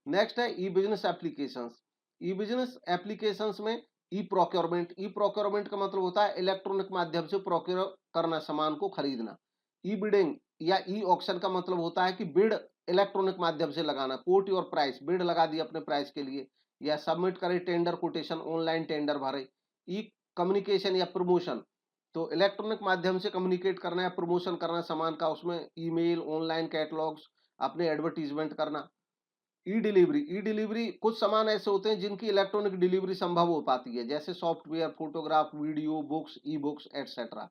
नेक्स्ट है ई बिजनेस एप्लीकेशंस, ई बिजनेस एप्लीकेशंस में ई प्रोक्योरमेंट का मतलब होता है इलेक्ट्रॉनिक माध्यम से प्रोक्योर करना, सामान को खरीदना। ई बिडिंग या ई ऑक्शन का मतलब होता है कि बिड इलेक्ट्रॉनिक माध्यम से लगाना, कोट योर प्राइस, बिड लगा दी अपने प्राइस के लिए, या सबमिट करे टेंडर कोटेशन, ऑनलाइन टेंडर भरे। ई कम्युनिकेशन या प्रमोशन, तो इलेक्ट्रॉनिक माध्यम से कम्युनिकेट करना या प्रमोशन करना सामान का, उसमें ईमेल, ऑनलाइन कैटलॉग्स, अपने एडवर्टीजमेंट करना। ई डिलीवरी, कुछ सामान ऐसे होते हैं जिनकी इलेक्ट्रॉनिक डिलीवरी संभव हो पाती है, जैसे software, photograph, video, books, e books etcetera.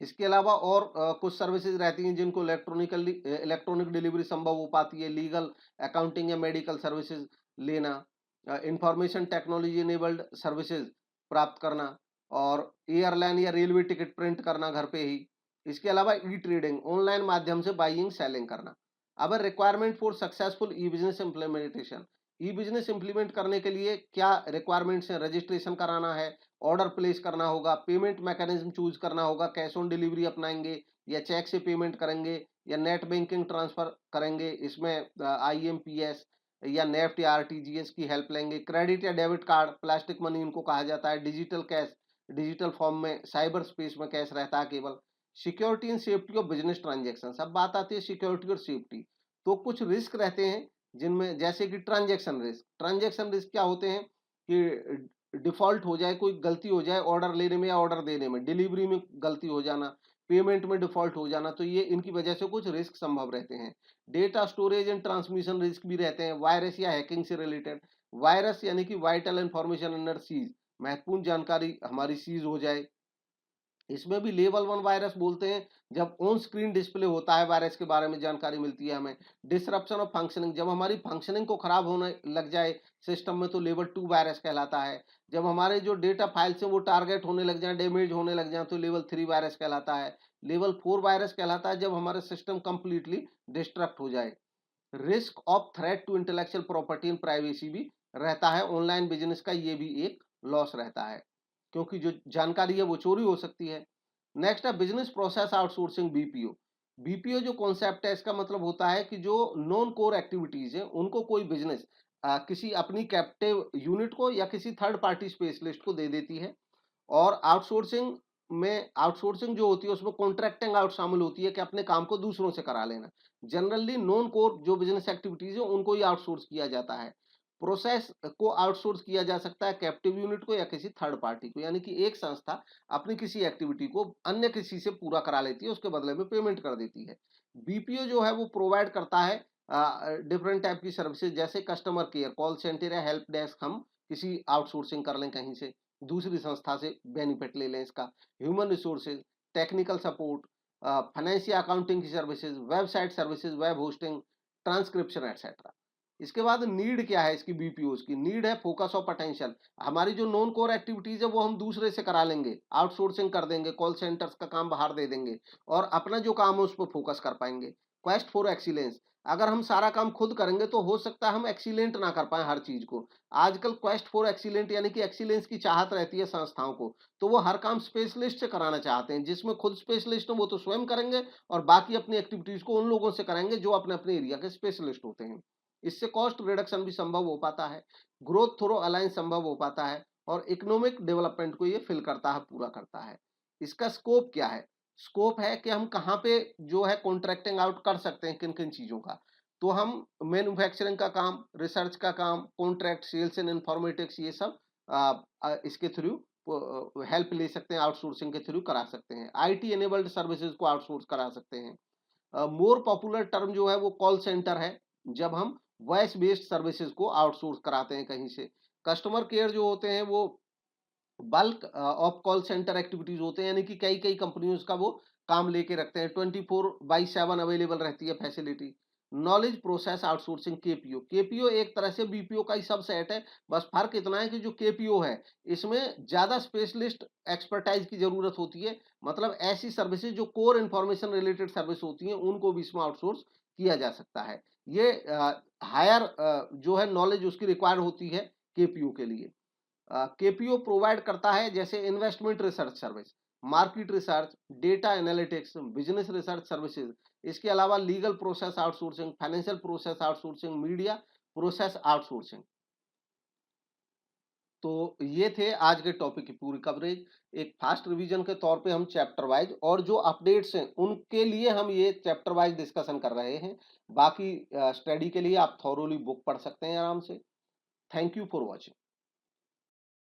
इसके अलावा और कुछ सर्विसेज रहती हैं जिनको इलेक्ट्रॉनिक डिलीवरी संभव हो पाती है, लीगल, अकाउंटिंग या मेडिकल सर्विसेज लेना, इंफॉर्मेशन टेक्नोलॉजी इनेबल्ड सर्विसेज प्राप्त करना, और एयरलाइन या रेलवे टिकट प्रिंट करना घर पे ही। इसके अलावा ई ट्रेडिंग, ऑनलाइन माध्यम से बाइंग सेलिंग करना। अब requirement for successful E business implementation, E business implement करने के लिए क्या रिक्वायरमेंट्स हैं, रजिस्ट्रेशन कराना है, ऑर्डर प्लेस करना होगा, पेमेंट मैकेनिज्म चूज करना होगा, कैश ऑन डिलीवरी अपनाएंगे या चेक से पेमेंट करेंगे या नेट बैंकिंग ट्रांसफर करेंगे, इसमें आईएमपीएस या नेफ्ट या आरटीजीएस की हेल्प लेंगे, क्रेडिट या डेबिट कार्ड, प्लास्टिक मनी इनको कहा जाता है, डिजिटल कैश, डिजिटल फॉर्म में, साइबर स्पेस में कैश रहता है केवल। Security and safety of business transaction, अब बात आती है सिक्योरिटी और सेफ्टी, तो कुछ रिस्क रहते हैं जिनमें, जैसे कि ट्रांजेक्शन रिस्क क्या होते हैं कि डिफॉल्ट हो जाए, कोई गलती हो जाए ऑर्डर लेने में या ऑर्डर देने में, डिलीवरी में गलती हो जाना, पेमेंट में डिफॉल्ट हो जाना, तो ये इनकी वजह से कुछ रिस्क संभव रहते हैं। Data storage and transmission risk भी रहते हैं, वायरस या हैकिंग से रिलेटेड, वायरस यानी कि वाइटल इंफॉर्मेशन अंडर सीज, महत्वपूर्ण जानकारी हमारी सीज हो जाए, इसमें भी लेवल 1 वायरस बोलते हैं, जब ऑन स्क्रीन डिस्प्ले होता है वायरस के बारे में जानकारी मिलती है हमें। डिसरप्शन ऑफ फंक्शनिंग, जब हमारी फंक्शनिंग को खराब होने लग जाए सिस्टम में तो लेवल 2 वायरस कहलाता है। जब हमारे जो डेटा फाइल्स हैं वो टारगेट होने लग जाए, डैमेज होने लग जाए, तो लेवल 3 वायरस कहलाता है। लेवल 4 वायरस कहलाता है जब हमारे सिस्टम कंप्लीटली डिस्ट्रक्ट हो जाए। Risk of threat to intellectual property and privacy भी रहता है ऑनलाइन बिजनेस का, ये भी एक लॉस रहता है, क्योंकि जो जानकारी है वो चोरी हो सकती है। नेक्स्ट है business process outsourcing, BPO. BPO जो कॉन्सेप्ट है इसका मतलब होता है कि जो नॉन कोर एक्टिविटीज है उनको कोई बिजनेस किसी अपनी कैप्टिव यूनिट को या किसी थर्ड पार्टी स्पेशलिस्ट को दे देती है। और आउटसोर्सिंग जो होती है उसमें कॉन्ट्रैक्टिंग आउट शामिल होती है कि अपने काम को दूसरों से करा लेना। जनरली नॉन कोर जो बिजनेस एक्टिविटीज है उनको ही आउटसोर्स किया जाता है। प्रोसेस को आउटसोर्स किया जा सकता है कैप्टिव यूनिट को या किसी थर्ड पार्टी को, यानी कि एक संस्था अपनी किसी एक्टिविटी को अन्य किसी से पूरा करा लेती है, उसके बदले में पेमेंट कर देती है। बीपीओ जो है वो प्रोवाइड करता है डिफरेंट टाइप की सर्विसेज, जैसे कस्टमर केयर, कॉल सेंटर या हेल्प डेस्क, हम किसी आउटसोर्सिंग कर लें कहीं से, दूसरी संस्था से बेनिफिट ले लें इसका। Human resources, technical support, financial accounting की services, website services, web hosting, transcription etcetera. इसके बाद नीड क्या है इसकी, बीपीओज की नीड है फोकस ऑफ अटेंशन, हमारी जो नॉन कोर एक्टिविटीज है वो हम दूसरे से करा लेंगे, आउटसोर्सिंग कर देंगे, कॉल सेंटर्स का काम बाहर दे देंगे और अपना जो काम है उस पर फोकस कर पाएंगे। क्वेस्ट फॉर एक्सीलेंस, अगर हम सारा काम खुद करेंगे तो हो सकता है हम एक्सीलेंट ना कर पाए हर चीज को। आजकल क्वेस्ट फॉर एक्सीलेंट यानी कि एक्सीलेंस की चाहत रहती है संस्थाओं को, तो वो हर काम स्पेशलिस्ट से कराना चाहते हैं, जिसमें खुद स्पेशलिस्ट हो वो तो स्वयं करेंगे और बाकी अपनी एक्टिविटीज को उन लोगों से कराएंगे जो अपने अपने एरिया के स्पेशलिस्ट होते हैं। इससे कॉस्ट रिडक्शन भी संभव हो पाता है, ग्रोथ थ्रू अलायंस संभव हो पाता है और इकोनॉमिक डेवलपमेंट को ये फिल करता है, पूरा करता है। इसका स्कोप क्या है, स्कोप है कि हम कहाँ पे जो है कॉन्ट्रैक्टिंग आउट कर सकते हैं, किन-किन चीज़ों का। तो हम मैन्युफैक्चरिंग का काम, रिसर्च का काम, कॉन्ट्रैक्ट, सेल्स एंड इन्फॉर्मेटिक्स ये सब इसके थ्रू हेल्प ले सकते हैं, आउटसोर्सिंग के थ्रू करा सकते हैं। आईटी इनेबल्ड सर्विसेज को आउटसोर्स करा सकते हैं। मोर पॉपुलर टर्म जो है वो कॉल सेंटर है, जब हम वॉइस बेस्ड सर्विसेज को आउटसोर्स कराते हैं कहीं से। कस्टमर केयर जो होते हैं वो bulk of call centre activities होते हैं, यानी कि कई कई कंपनियों का वो काम लेके रखते हैं, 24/7 अवेलेबल रहती है facility. Knowledge process outsourcing, KPO. KPO एक तरह से बीपीओ का ही सबसेट है, बस फर्क इतना है कि जो केपीओ है इसमें ज्यादा स्पेशलिस्ट एक्सपर्टाइज की जरूरत होती है, मतलब ऐसी सर्विसेज जो कोर इंफॉर्मेशन रिलेटेड सर्विस होती हैं उनको भी इसमें आउटसोर्स किया जा सकता है। ये हायर जो है नॉलेज उसकी रिक्वायर्ड होती है केपीओ के लिए। केपीओ प्रोवाइड करता है जैसे investment research service, market research, data analytics, business research services. इसके अलावा legal process outsourcing, financial process outsourcing, media process outsourcing. तो ये थे आज के टॉपिक की पूरी कवरेज। एक फास्ट रिवीजन के तौर पे हम चैप्टर वाइज और जो अपडेट्स हैं उनके लिए हम ये चैप्टर वाइज डिस्कशन कर रहे हैं। बाकी स्टडी के लिए आप थॉरोली बुक पढ़ सकते हैं आराम से। Thank you for watching.